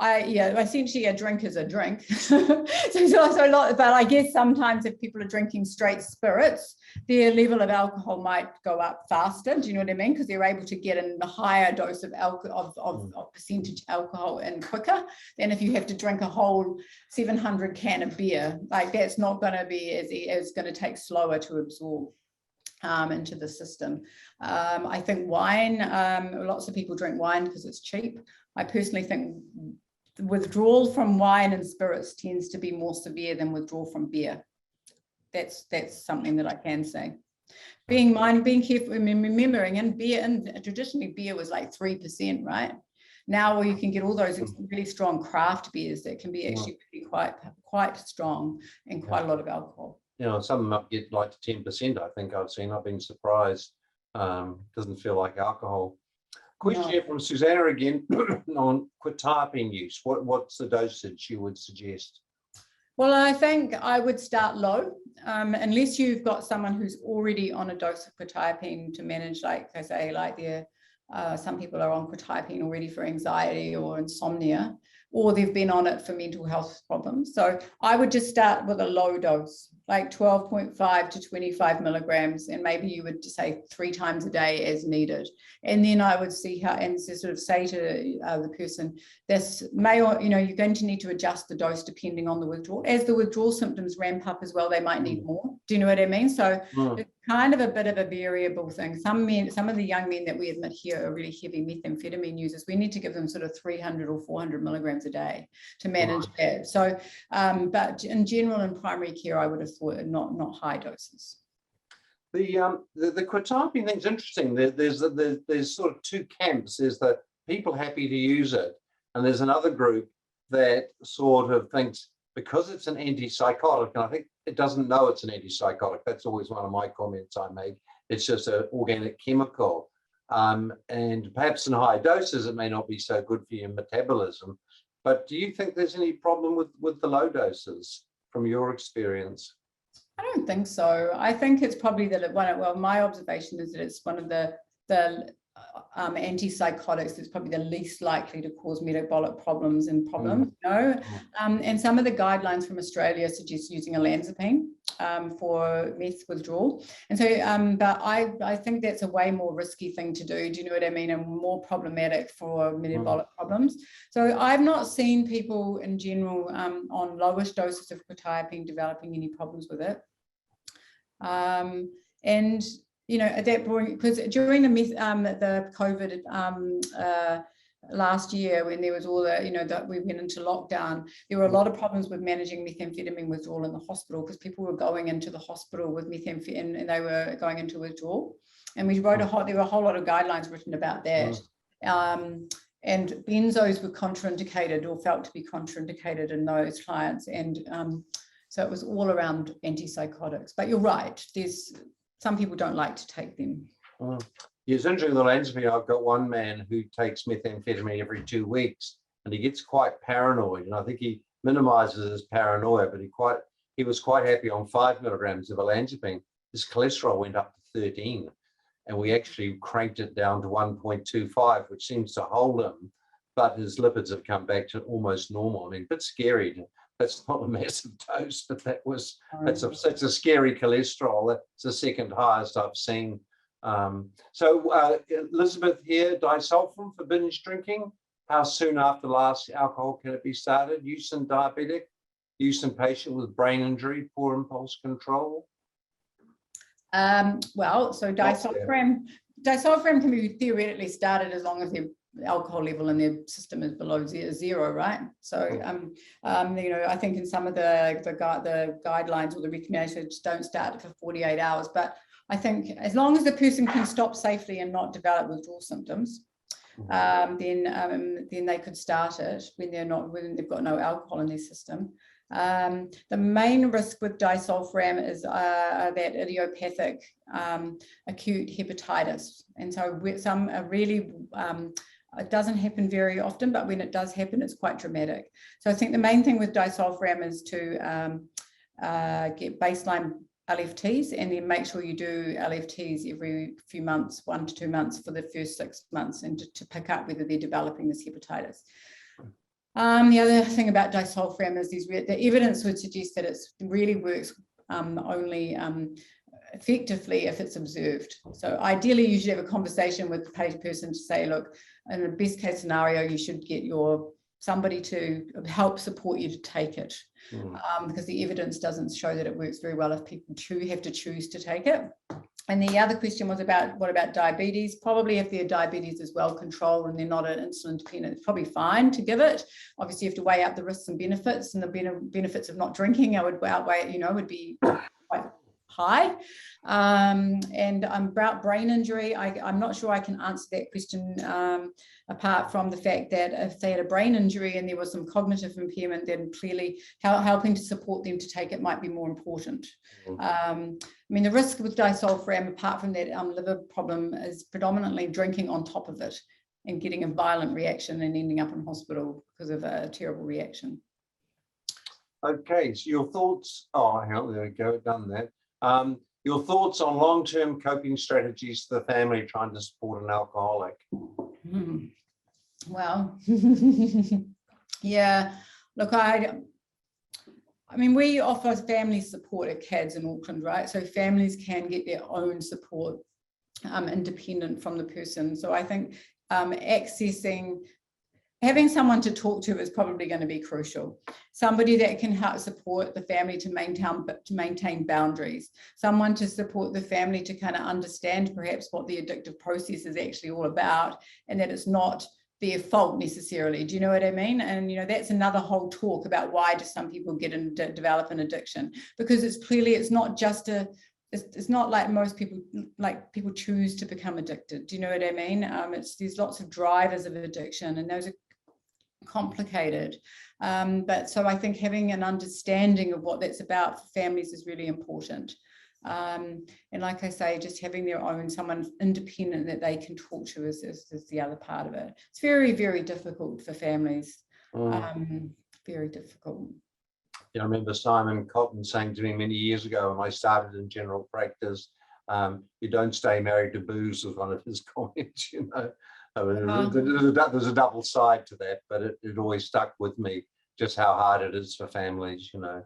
Essentially a drink is a drink. so a lot, but I guess sometimes if people are drinking straight spirits, their level of alcohol might go up faster. Do you know what I mean? Because they're able to get in a higher dose of percentage alcohol in quicker than if you have to drink a whole 700 can of beer. Like, that's not going to be as going to take slower to absorb into the system. I think wine, lots of people drink wine because it's cheap. I personally think the withdrawal from wine and spirits tends to be more severe than withdrawal from beer. That's something that I can say. Being careful, remembering, and beer, and traditionally beer was like 3%, right? Now you can get all those really strong craft beers that can be actually quite strong and quite a lot of alcohol. You know, some of them get like to 10%, I think I've seen. I've been surprised. Doesn't feel like alcohol. Question here from Susanna again on quetiapine use. What's the dosage you would suggest? Well, I think I would start low, unless you've got someone who's already on a dose of quetiapine to manage, like I say, like some people are on quetiapine already for anxiety or insomnia, or they've been on it for mental health problems. So I would just start with a low dose, like 12.5 to 25 milligrams, and maybe you would just say 3 times a day as needed. And then I would see how, and sort of say to the person, this may, or, you know, you're going to need to adjust the dose depending on the withdrawal. As the withdrawal symptoms ramp up as well, they might need more. Do you know what I mean? So it's kind of a bit of a variable thing. Some of the young men that we admit here are really heavy methamphetamine users. We need to give them sort of 300 or 400 milligrams a day to manage that. So, but in general, in primary care, I would have thought not high doses. The quetiapine thing's interesting. There's sort of 2 camps. There's the people happy to use it, and there's another group that sort of thinks because it's an antipsychotic, and I think it doesn't know it's an antipsychotic. That's always one of my comments I make. It's just an organic chemical, and perhaps in high doses it may not be so good for your metabolism. But do you think there's any problem with the low doses from your experience? I don't think so. I think it's probably that my observation is that it's one of the antipsychotics is probably the least likely to cause metabolic problems, you know. And some of the guidelines from Australia suggest using olanzapine for meth withdrawal. And so, but I think that's a way more risky thing to do. Do you know what I mean? And more problematic for metabolic problems. So I've not seen people in general on lowest doses of quetiapine developing any problems with it. And you know, at that point, because during the COVID last year, when there was all the, you know, that we went into lockdown, there were a lot of problems with managing methamphetamine withdrawal in the hospital, because people were going into the hospital with methamphetamine and they were going into withdrawal. And we wrote there were a whole lot of guidelines written about that. And benzos were contraindicated or felt to be contraindicated in those clients. And so it was all around antipsychotics. But you're right, some people don't like to take them. It's interesting, the olanzapine. I've got one man who takes methamphetamine every 2 weeks, and he gets quite paranoid. And I think he minimizes his paranoia, but he was quite happy on 5 milligrams of olanzapine. His cholesterol went up to 13, and we actually cranked it down to 1.25, which seems to hold him. But his lipids have come back to almost normal. I mean, a bit scary. That's not a massive dose, but that's a scary cholesterol. That's the second highest I've seen. So Elizabeth here, disulfiram for binge drinking. How soon after last alcohol can it be started? Use in diabetic, use in patient with brain injury, poor impulse control. Well, so disulfiram can be theoretically started as long as the alcohol level in their system is below zero, right? So, you know, I think in some of the guidelines or the recommendations don't start for 48 hours, but I think as long as the person can stop safely and not develop withdrawal symptoms, then they could start it when they've got no alcohol in their system. The main risk with disulfiram is that idiopathic acute hepatitis, and so some are really it doesn't happen very often, but when it does happen, it's quite dramatic. So I think the main thing with disulfiram is to get baseline LFTs, and then make sure you do LFTs every few months, 1 to 2 months for the first 6 months, and to pick up whether they're developing this hepatitis. The other thing about disulfiram is the evidence would suggest that it really works only effectively if it's observed. So ideally, you should have a conversation with the person to say, look, in the best case scenario, you should get somebody to help support you to take it, because the evidence doesn't show that it works very well if people have to choose to take it. And the other question was about, what about diabetes? Probably if their diabetes is well controlled and they're not an insulin dependent, it's probably fine to give it. Obviously, you have to weigh up the risks and benefits, and the benefits of not drinking, I would outweigh, you know, would be quite high. And about brain injury, I'm not sure I can answer that question apart from the fact that if they had a brain injury and there was some cognitive impairment, then clearly helping to support them to take it might be more important. I mean, the risk with disulfiram, apart from that liver problem, is predominantly drinking on top of it and getting a violent reaction and ending up in hospital because of a terrible reaction. Okay, so your thoughts, hang on, there we go, done that. Your thoughts on long-term coping strategies for the family trying to support an alcoholic? Well, yeah, look, I mean, we offer family support at CADS in Auckland, right? So families can get their own support independent from the person. So I think having someone to talk to is probably going to be crucial. Somebody that can help support the family to maintain boundaries. Someone to support the family to kind of understand perhaps what the addictive process is actually all about, and that it's not their fault necessarily. Do you know what I mean? And, you know, that's another whole talk about why do some people develop an addiction? Because it's not just it's not like most people, like people choose to become addicted. Do you know what I mean? There's lots of drivers of addiction, and those are complicated. But so I think having an understanding of what that's about for families is really important. And like I say, just having their own, someone independent that they can talk to is the other part of it. It's very, very difficult for families. Very difficult. Yeah, I remember Simon Cotton saying to me many years ago when I started in general practice, You don't stay married to booze was one of his comments, you know. I mean, Wow. there's a double side to that, but it always stuck with me, just how hard it is for families, you know.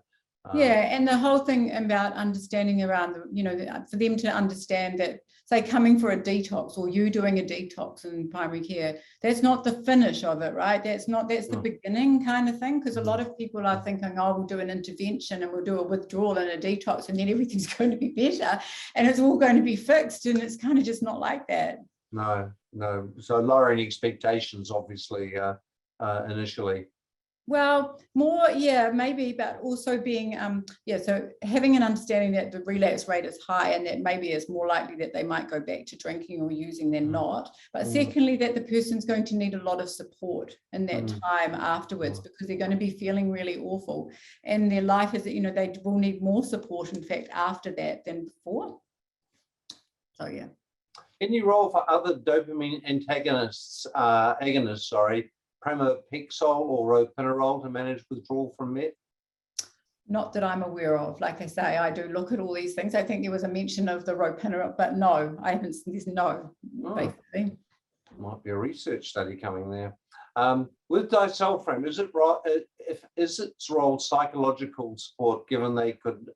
Yeah, and the whole thing about understanding around, you know, for them to understand that, say, coming for a detox or you doing a detox in primary care, that's not the finish of it, right? That's the beginning kind of thing, because a lot of people are thinking, oh, we'll do an intervention and we'll do a withdrawal and a detox and then everything's going to be better and it's all going to be fixed, and it's kind of just not like that. No. So lowering expectations, obviously, initially. Well, more, yeah, maybe, but also being, so having an understanding that the relapse rate is high and that maybe it's more likely that they might go back to drinking or using than not. But secondly, that the person's going to need a lot of support in that time afterwards, because they're going to be feeling really awful. And their life is, you know, they will need more support, in fact, after that than before. So, yeah. Any role for other dopamine agonists, pramipexole or ropinirole to manage withdrawal from meth? Not that I'm aware of. Like I say, I do look at all these things. I think there was a mention of the ropinirole, but no, I haven't. There's no, basically. Might be a research study coming there. With disulfiram, is its role psychological support, given they could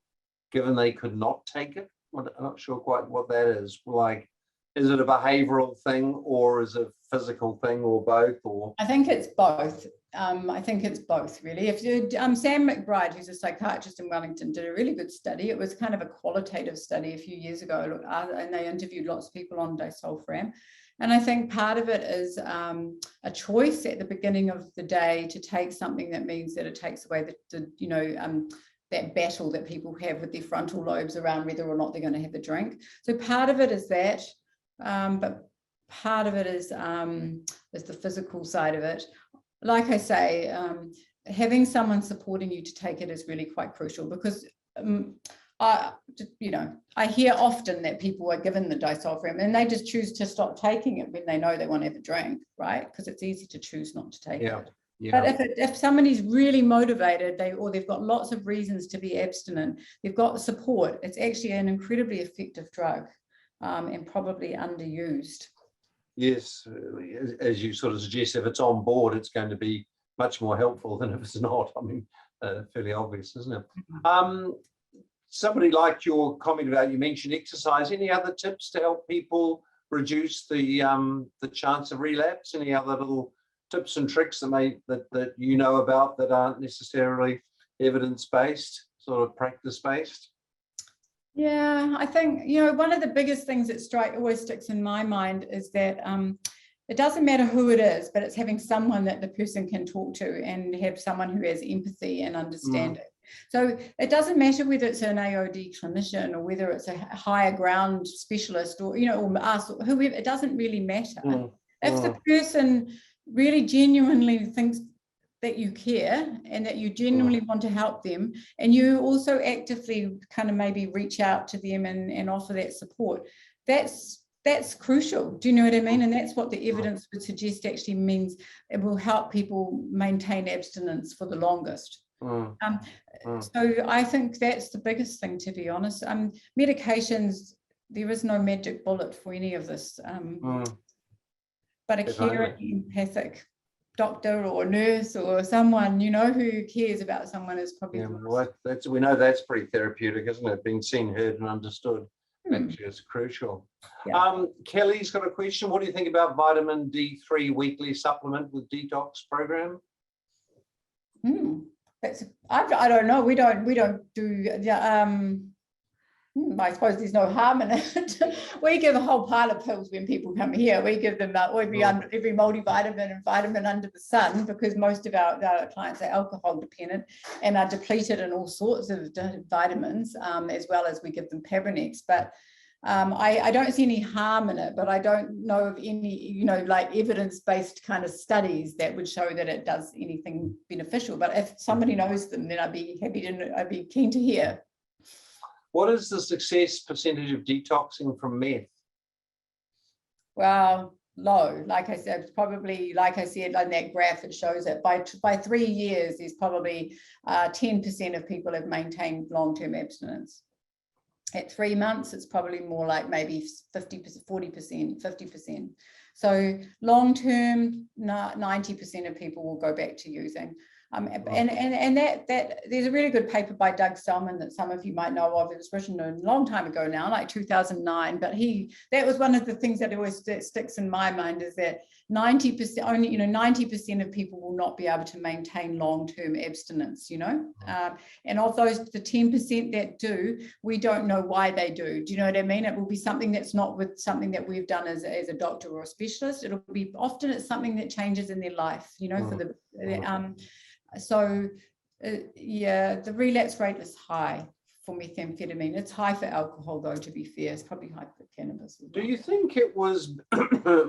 not take it? I'm not sure quite what that is. Like, is it a behavioural thing or is it a physical thing or both? Or I think it's both. I think it's both, really. If you, Sam McBride, who's a psychiatrist in Wellington, did a really good study. It was kind of a qualitative study a few years ago, and they interviewed lots of people on disulfiram. And I think part of it is a choice at the beginning of the day to take something that means that it takes away that battle that people have with their frontal lobes around whether or not they're going to have a drink. So part of it is that, but part of it is the physical side of it. Like I say, having someone supporting you to take it is really quite crucial, because I hear often that people are given the disulfiram and they just choose to stop taking it when they know they want to have a drink, right? Because it's easy to choose not to take it. Yeah. But if somebody's really motivated, they've got lots of reasons to be abstinent, they've got support, it's actually an incredibly effective drug, and probably underused. Yes, as you sort of suggest, if it's on board, it's going to be much more helpful than if it's not. I mean, fairly obvious, isn't it? Somebody liked your comment about, you mentioned exercise. Any other tips to help people reduce the chance of relapse? Any other little tips and tricks that you know about that aren't necessarily evidence-based, sort of practice-based? Yeah, I think, one of the biggest things that always sticks in my mind is that it doesn't matter who it is, but it's having someone that the person can talk to and have someone who has empathy and understanding. So it doesn't matter whether it's an AOD clinician or whether it's a higher ground specialist or us or whoever, it doesn't really matter. If the person really genuinely thinks that you care and that you genuinely want to help them, and you also actively kind of maybe reach out to them and offer that support, that's crucial. Do you know what I mean? And that's what the evidence would suggest actually means it will help people maintain abstinence for the longest. So I think that's the biggest thing, to be honest. Medications, there is no magic bullet for any of this, but a caring, empathic doctor or nurse or someone who cares about someone is probably we know that's pretty therapeutic, isn't it? Being seen, heard and understood actually is crucial. Kelly's got a question. What do you think about vitamin D3 weekly supplement with detox program? I don't know. We don't do. I suppose there's no harm in it. We give a whole pile of pills when people come here. We give them every multivitamin and vitamin under the sun, because most of our clients are alcohol dependent and are depleted in all sorts of vitamins, as well as we give them Pabrinex. But I don't see any harm in it, but I don't know of any, like evidence-based kind of studies that would show that it does anything beneficial. But if somebody knows them, then I'd be keen to hear. What is the success percentage of detoxing from meth? Well, low. Like I said, it's probably, like I said on that graph, it shows that by 3 years, there's probably 10% of people have maintained long-term abstinence. At 3 months, it's probably more like maybe 50%, 40%, 50%. So long term, 90% of people will go back to using. And that there's a really good paper by Doug Selman that some of you might know of. It was written a long time ago now, like 2009. But that was one of the things that always sticks in my mind, is that 90% only, 90% of people will not be able to maintain long-term abstinence, and of those, the 10% that do, we don't know why they do. Do you know what I mean? It will be something that's not with something that we've done as a doctor or a specialist. It'll be often it's something that changes in their life, for the the relapse rate is high for methamphetamine. It's high for alcohol, though, to be fair. It's probably high for cannabis as well. Do you think it was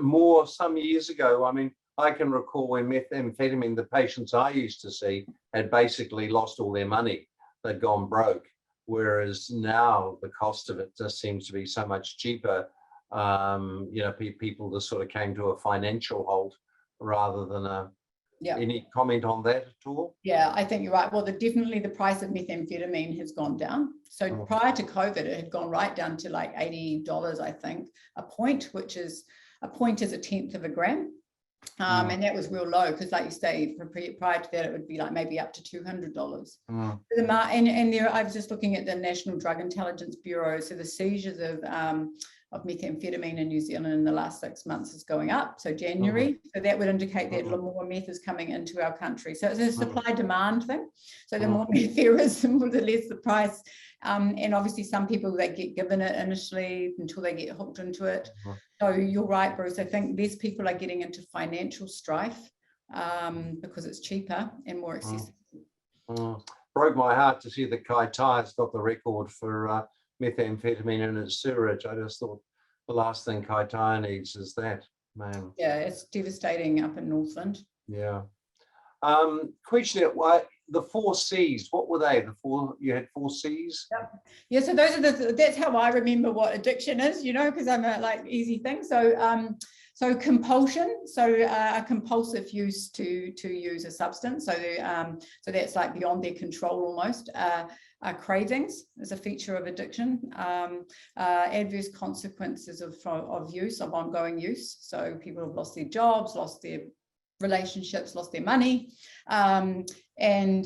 more some years ago? I mean, I can recall when methamphetamine, the patients I used to see had basically lost all their money. They'd gone broke. Whereas now the cost of it just seems to be so much cheaper. People just sort of came to a financial halt rather than a... Yeah. Any comment on that at all? Yeah, I think you're right. Well, definitely the price of methamphetamine has gone down. So prior to COVID, it had gone right down to like $80, I think, a point, which is a 1/10 of a gram. And that was real low because, like you say, prior to that, it would be like maybe up to $200. And there, I was just looking at the National Drug Intelligence Bureau. So the seizures of methamphetamine in New Zealand in the last 6 months is going up. So January, so that would indicate that more meth is coming into our country. So it's a supply demand thing. So the more meth there is, the less the price. And obviously some people, they get given it initially until they get hooked into it. So you're right, Bruce. I think less people are getting into financial strife because it's cheaper and more accessible. Broke my heart to see that Kaitai's got the record for methamphetamine in its sewerage. I just thought the last thing Kaitai needs is that, man. Yeah, it's devastating up in Northland. Yeah. Question: why the 4 C's? What were they? You had 4 C's. Yeah. So those are that's how I remember what addiction is, because I'm a like easy thing. So compulsion, a compulsive use to use a substance. So that's like beyond their control almost. Cravings is a feature of addiction. Adverse consequences of ongoing use. So people have lost their jobs, lost their relationships, lost their money, and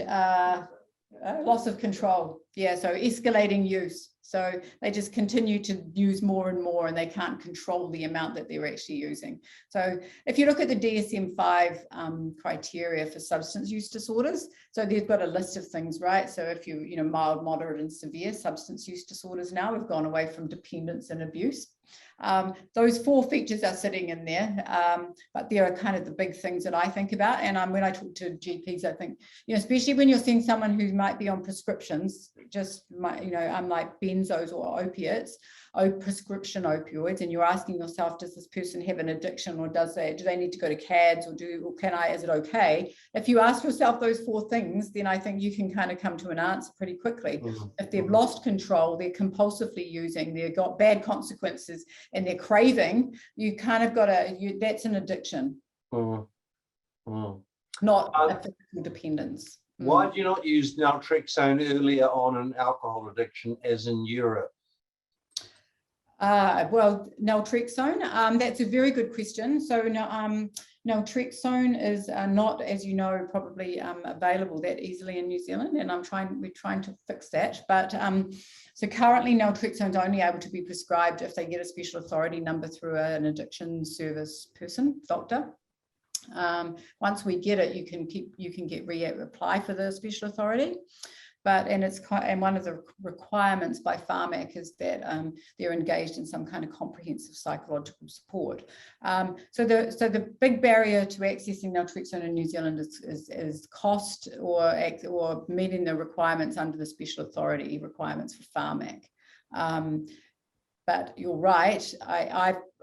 loss of control. Yeah, so escalating use. So they just continue to use more and more, and they can't control the amount that they're actually using. So if you look at the DSM-5 criteria for substance use disorders, so they've got a list of things, right? So if you mild, moderate, and severe substance use disorders now, we've gone away from dependence and abuse. Those 4 features are sitting in there, but they are kind of the big things that I think about. And when I talk to GPs, I think, especially when you're seeing someone who might be on prescriptions, like benzos or opiates, prescription opioids, and you're asking yourself, does this person have an addiction, or do they need to go to CADS, or is it okay? If you ask yourself those 4 things, then I think you can kind of come to an answer pretty quickly. If they've lost control, they're compulsively using, they've got bad consequences, and they're craving, you kind of got that's an addiction, not a physical dependence. Why do you not use naltrexone earlier on in alcohol addiction, as in Europe? Well, naltrexone, that's a very good question. So naltrexone is not, as you know, probably available that easily in New Zealand, and we're trying to fix that. But so currently naltrexone is only able to be prescribed if they get a special authority number through an addiction service doctor. Once we get it, you can apply for the special authority. And one of the requirements by Pharmac is that they're engaged in some kind of comprehensive psychological support. So the big barrier to accessing naltrexone in New Zealand is cost or meeting the requirements under the special authority requirements for Pharmac. But you're right.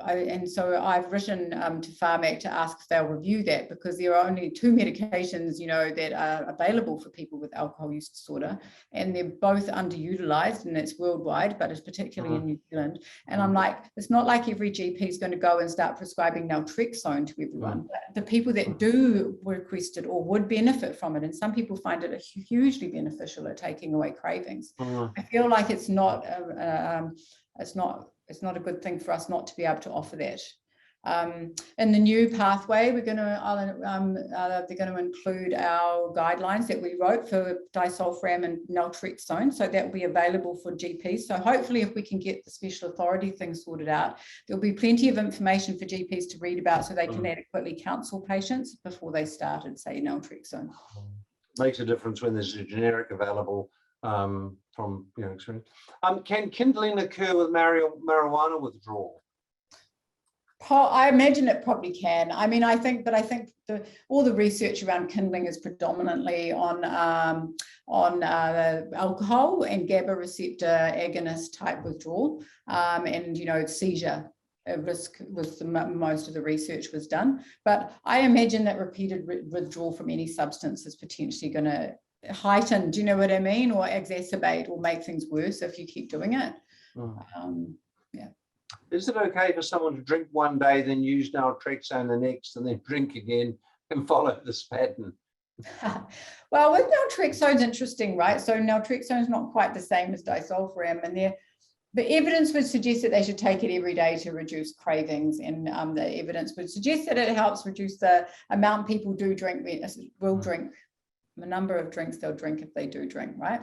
And so I've written to Pharmac to ask if they'll review that, because there are only 2 medications, that are available for people with alcohol use disorder, and they're both underutilized, and it's worldwide, but it's particularly in New Zealand. And I'm like, it's not like every GP is going to go and start prescribing naltrexone to everyone. But the people that do request it or would benefit from it, and some people find it hugely beneficial at taking away cravings. I feel like it's not a good thing for us not to be able to offer that. In the new pathway, they're going to include our guidelines that we wrote for disulfiram and naltrexone, so that will be available for GPs. So hopefully, if we can get the special authority thing sorted out, there'll be plenty of information for GPs to read about, so they can adequately counsel patients before they started, say, naltrexone. Makes a difference when there's a generic available. From experience. Can kindling occur with marijuana withdrawal? I imagine it probably can. I mean, I think all the research around kindling is predominantly on alcohol and GABA receptor agonist type withdrawal, and seizure risk was most of the research was done. But I imagine that repeated withdrawal from any substance is potentially going to heighten, do you know what I mean, or exacerbate or make things worse if you keep doing it. Yeah. Is it okay for someone to drink one day, then use naltrexone the next, and then drink again and follow this pattern? Well, with naltrexone, it's interesting, right? So naltrexone is not quite the same as disulfiram, and the evidence would suggest that they should take it every day to reduce cravings, and the evidence would suggest that it helps reduce the amount people will drink. The number of drinks they'll drink if they do drink, right?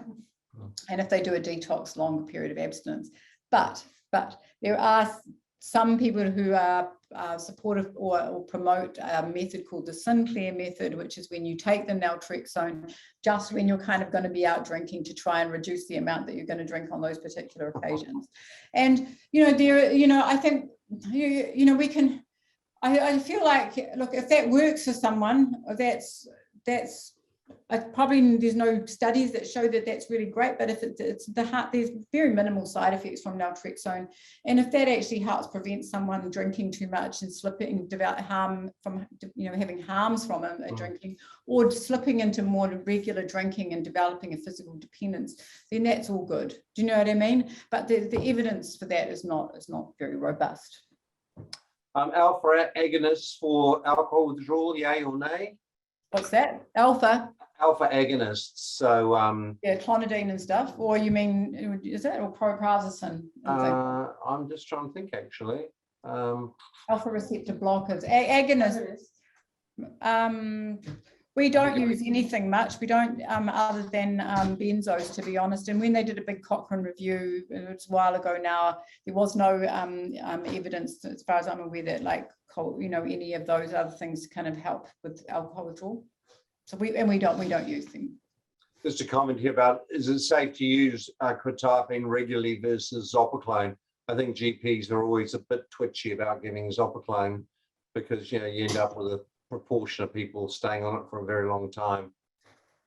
And if they do a detox, longer period of abstinence. But there are some people who are supportive or promote a method called the Sinclair method, which is when you take the naltrexone just when you're kind of going to be out drinking, to try and reduce the amount that you're going to drink on those particular occasions. And I think we can. I feel like, look, if that works for someone, that's probably, there's no studies that show that that's really great, but if it's the heart, there's very minimal side effects from naltrexone, and if that actually helps prevent someone drinking too much and slipping, develop harm from, having harms from drinking, or slipping into more regular drinking and developing a physical dependence, then that's all good. Do you know what I mean? But the evidence for that is not very robust. Alpha agonists for alcohol withdrawal, yay or nay? What's that? Alpha agonists. So clonidine and stuff. Or you mean, is that, or proprazosin? I'm just trying to think actually. Alpha receptor blockers, agonists. We don't use anything much. We don't, other than benzos, to be honest. And when they did a big Cochrane review, it's a while ago now, there was no evidence, as far as I'm aware, that any of those other things kind of help with alcohol withdrawal. So we don't use them. Just a comment here about, is it safe to use quetiapine regularly versus zopiclone? I think GPs are always a bit twitchy about giving zopiclone, because you end up with a proportion of people staying on it for a very long time.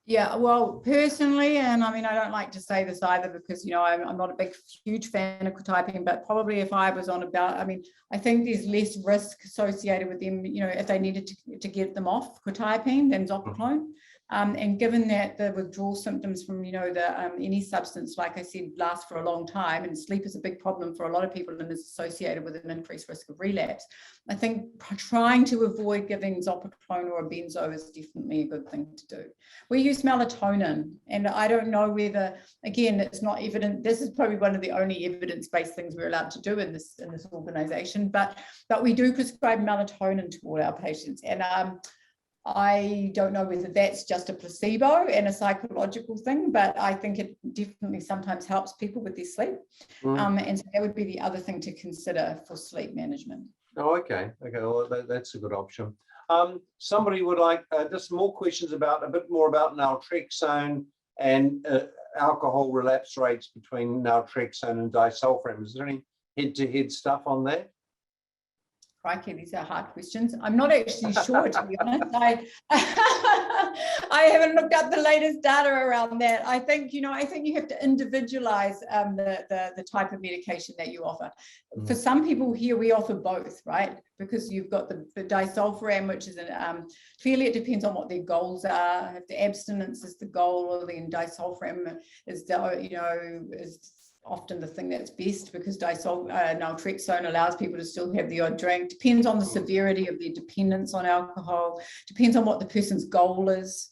Yeah, well, personally, and I mean, I don't like to say this either, because I'm not a huge fan of quetiapine, but probably if I was on I think there's less risk associated with them, if they needed to get them off quetiapine than zopiclone. And given that the withdrawal symptoms from any substance, like I said, last for a long time, and sleep is a big problem for a lot of people and is associated with an increased risk of relapse, I think trying to avoid giving zopiclone or a benzo is definitely a good thing to do. We use melatonin, and I don't know whether, again, it's not evident. This is probably one of the only evidence-based things we're allowed to do in this organisation, but we do prescribe melatonin to all our patients, and I don't know whether that's just a placebo and a psychological thing, but I think it definitely sometimes helps people with their sleep. And so that would be the other thing to consider for sleep management. Oh, okay. Well, that's a good option. Somebody would like just more questions a bit more about naltrexone and alcohol relapse rates between naltrexone and disulfiram. Is there any head-to-head stuff on that? Crikey, these are hard questions. I'm not actually sure, to be honest. I haven't looked up the latest data around that. I think, I think you have to individualize the type of medication that you offer. For some people here, we offer both, right? Because you've got the disulfiram, which is clearly it depends on what their goals are. If the abstinence is the goal, or the disulfiram is is often the thing that's best, because naltrexone allows people to still have the odd drink. Depends on the severity of their dependence on alcohol, depends on what the person's goal is.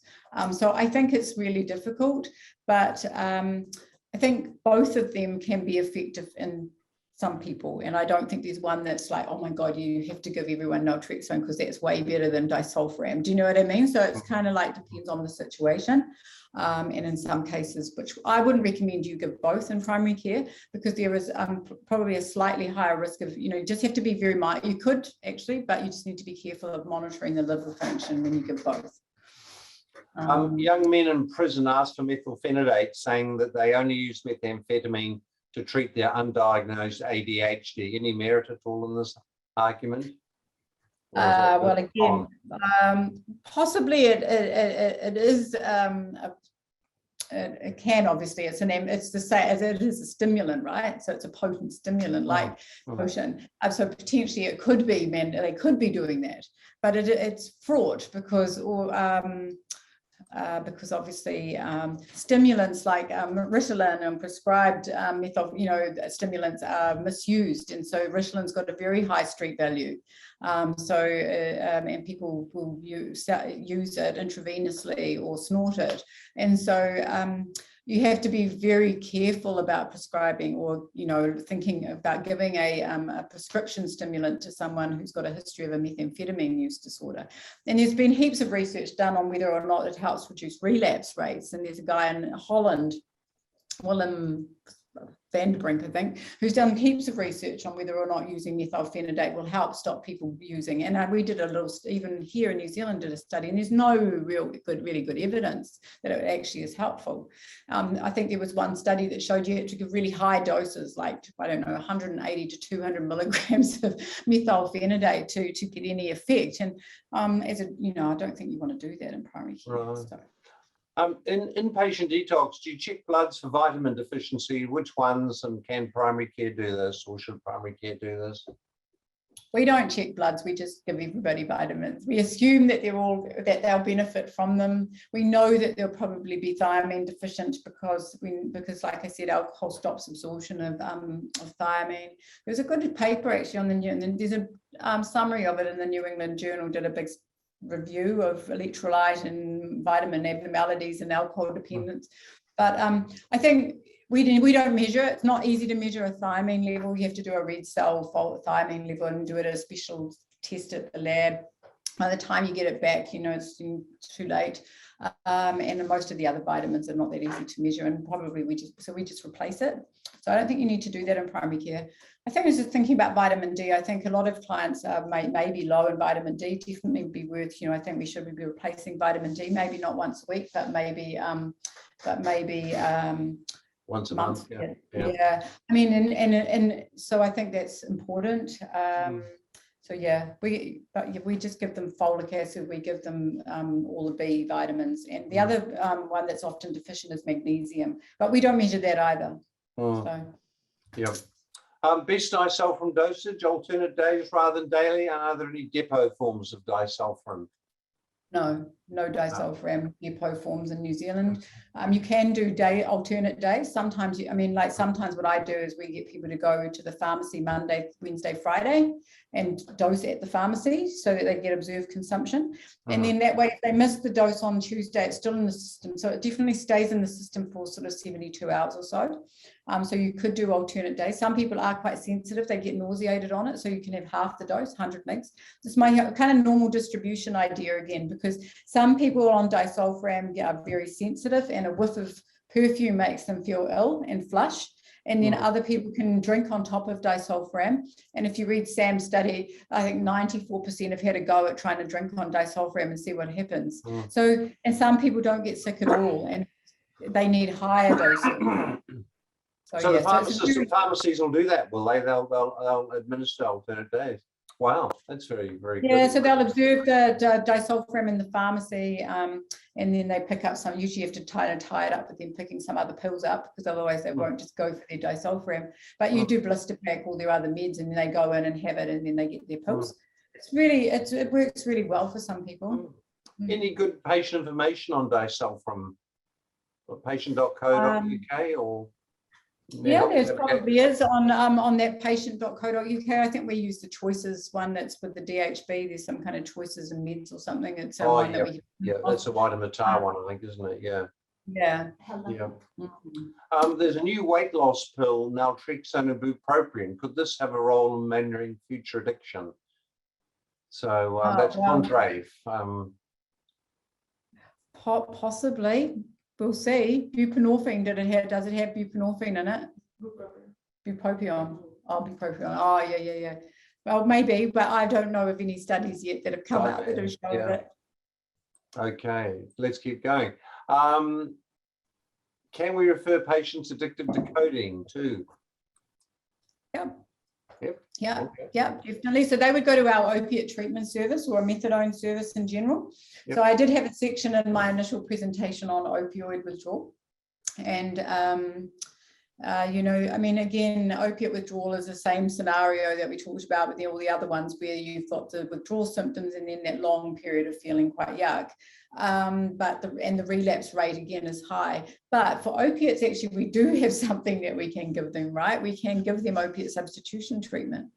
So I think it's really difficult, but I think both of them can be effective in some people, and I don't think there's one that's like, oh my god, you have to give everyone naltrexone because that's way better than disulfiram. Do you know what I mean? So it's kind of like depends on the situation. And in some cases, which I wouldn't recommend you give both in primary care, because there is probably a slightly higher risk of, you just have to be very mindful. You could actually, but you just need to be careful of monitoring the liver function when you give both. Young men in prison ask for methylphenidate, saying that they only use methamphetamine to treat their undiagnosed ADHD. Any merit at all in this argument? Well, again, possibly it is. It can, obviously, it's the same as it is a stimulant, right? So it's a potent stimulant like potion. So potentially it could be, they could be doing that, but it's fraught because obviously stimulants like Ritalin and prescribed stimulants are misused, and so Ritalin's got a very high street value. And people will use it intravenously or snort it, and so you have to be very careful about prescribing or thinking about giving a prescription stimulant to someone who's got a history of a methamphetamine use disorder. And there's been heaps of research done on whether or not it helps reduce relapse rates, and there's a guy in Holland, Willem Vanderbrink, I think, who's done heaps of research on whether or not using methylphenidate will help stop people using. And we did a little, even here in New Zealand, did a study, and there's no really good evidence that it actually is helpful. I think there was one study that showed you had to give really high doses, like, I don't know, 180 to 200 milligrams of methylphenidate to get any effect. And I don't think you want to do that in primary care. Right. So. In inpatient detox, do you check bloods for vitamin deficiency? Which ones, and can primary care do this, or should primary care do this? We don't check bloods, we just give everybody vitamins. We assume that they'll benefit from them. We know that they'll probably be thiamine deficient because like I said, alcohol stops absorption of thiamine. There's a good paper actually on there's a summary of it in the New England Journal, did a big review of electrolyte and vitamin abnormalities and alcohol dependence. But I think we don't measure it. It's not easy to measure a thiamine level. You have to do a red cell thiamine level and do it at a special test at the lab. By the time you get it back, it's too late. And most of the other vitamins are not that easy to measure, and probably we just replace it. So I don't think you need to do that in primary care. I think I was just thinking about vitamin D. I think a lot of clients may be low in vitamin D. Definitely would be worth, I think we should be replacing vitamin D, maybe not once a week, but maybe once a month. Yeah. I mean, and so I think that's important. So yeah, we just give them folic acid, we give them all the B vitamins, and the other one that's often deficient is magnesium, but we don't measure that either. So. Yeah. Best disulfiram dosage, alternate days rather than daily, and are there any depot forms of disulfiram? No disulfiram depot forms in New Zealand. You can do alternate days. Sometimes sometimes what I do is we get people to go to the pharmacy Monday, Wednesday, Friday and dose at the pharmacy so that they get observed consumption. And then that way, if they miss the dose on Tuesday, it's still in the system. So it definitely stays in the system for sort of 72 hours or so. So you could do alternate days. Some people are quite sensitive. They get nauseated on it. So you can have half the dose, 100 mg. This is my kind of normal distribution idea again, because some people on disulfiram are very sensitive, and a whiff of perfume makes them feel ill and flush. And then other people can drink on top of disulfiram. And if you read Sam's study, I think 94% have had a go at trying to drink on disulfiram and see what happens. So, and some people don't get sick at all, and they need higher doses. So the pharmacies will do that, will they? They'll administer alternate days. Wow, that's very, very Yeah, good. so they'll observe the disulfiram in the pharmacy, and then they pick up some. Usually, you have to tie it up with them picking some other pills up, because otherwise they won't just go for their disulfiram. But you do blister pack all their other meds, and then they go in and have it, and then they get their pills. It's really, it works really well for some people. Any good patient information on disulfiram? Patient.co.uk or? Yeah, there's probably is on that patient.co.uk. I think we use the choices one that's with the DHB. There's some kind of choices and meds or something. It's one that we that's a Vitamatar one, I think, isn't it? Yeah. Yeah. There's a new weight loss pill, naltrexone and bupropion. Could this have a role in managing future addiction? So that's Contrave. Possibly. We'll see. Buprenorphine, does it have buprenorphine in it? Bupropion. Oh, bupropion. Oh, yeah. Well, maybe, but I don't know of any studies yet that have come out that have shown it. Okay, let's keep going. Can we refer patients addicted to codeine too? Yeah, definitely. So they would go to our opiate treatment service or a methadone service in general. So I did have a section in my initial presentation on opioid withdrawal. And, I mean, again, opiate withdrawal is the same scenario that we talked about with all the other ones, where you've got the withdrawal symptoms and then that long period of feeling quite yuck. But the relapse rate again is high. But for opiates, actually, we do have something that we can give them, right? We can give them opiate substitution treatment.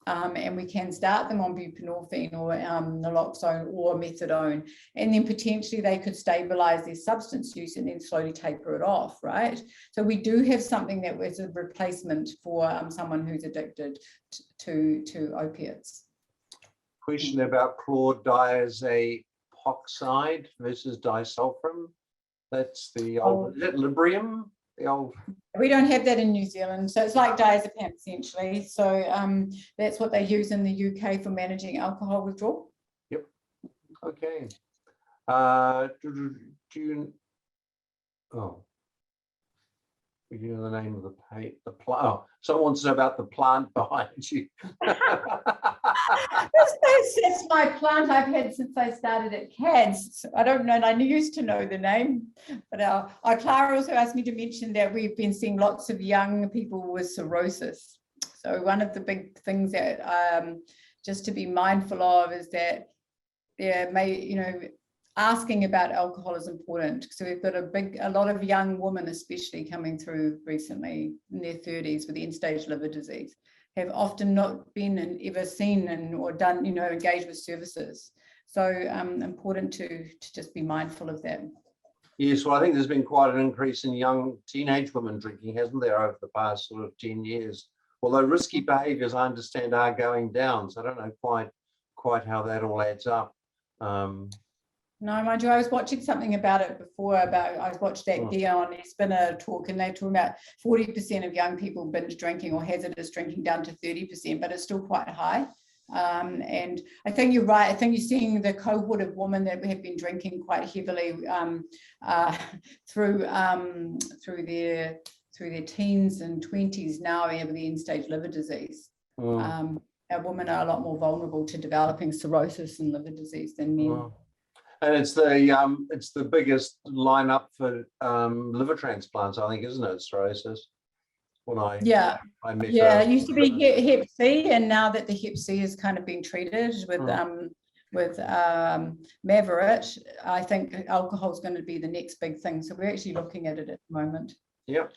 And we can start them on buprenorphine or naloxone or methadone, and then potentially they could stabilize their substance use and then slowly taper it off, right? So we do have something that was a replacement for someone who's addicted to opiates. Question about chlordiazepoxide versus disulfiram. That's the old, is it Librium? The old. We don't have that in New Zealand, so it's like diazepam essentially. So that's what they use in the UK for managing alcohol withdrawal. Yep. Okay. We know the name of the plant. Oh, someone wants to know about the plant behind you. That's my plant I've had since I started at CADS. I don't know, and I used to know the name, but our Clara also asked me to mention that we've been seeing lots of young people with cirrhosis. So one of the big things that just to be mindful of is that there may, asking about alcohol is important. So we've got a lot of young women, especially coming through recently in their 30s with end-stage liver disease, have often not been ever seen or done, engaged with services. So important to just be mindful of that. Yes, well, I think there's been quite an increase in young teenage women drinking, hasn't there, over the past sort of 10 years? Although risky behaviours, I understand, are going down. So I don't know quite how that all adds up. No, mind you, I was watching something about it before. I watched that Dion Spinner talk, and they're talking about 40% of young people binge drinking or hazardous drinking down to 30%, but it's still quite high. And I think you're right. I think you're seeing the cohort of women that have been drinking quite heavily through their teens and 20s now with the end-stage liver disease. Our women are a lot more vulnerable to developing cirrhosis and liver disease than men. And it's the biggest lineup for liver transplants, I think, isn't it? Cirrhosis. When I met it used to be Hep C, and now that the Hep C has kind of been treated with Mavorite, I think alcohol is going to be the next big thing. So we're actually looking at it at the moment. Yeah.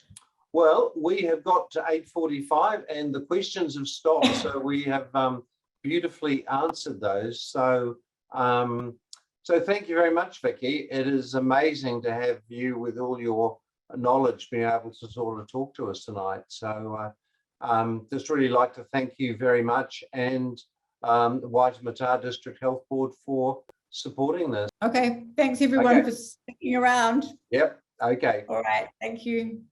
Well, we have got to 8:45, and the questions have stopped. So we have beautifully answered those. So. So thank you very much, Vicki. It is amazing to have you with all your knowledge being able to sort of talk to us tonight. So just really like to thank you very much, and the Waitemata District Health Board for supporting this. Okay, thanks everyone for sticking around. Yep, okay. All right, thank you.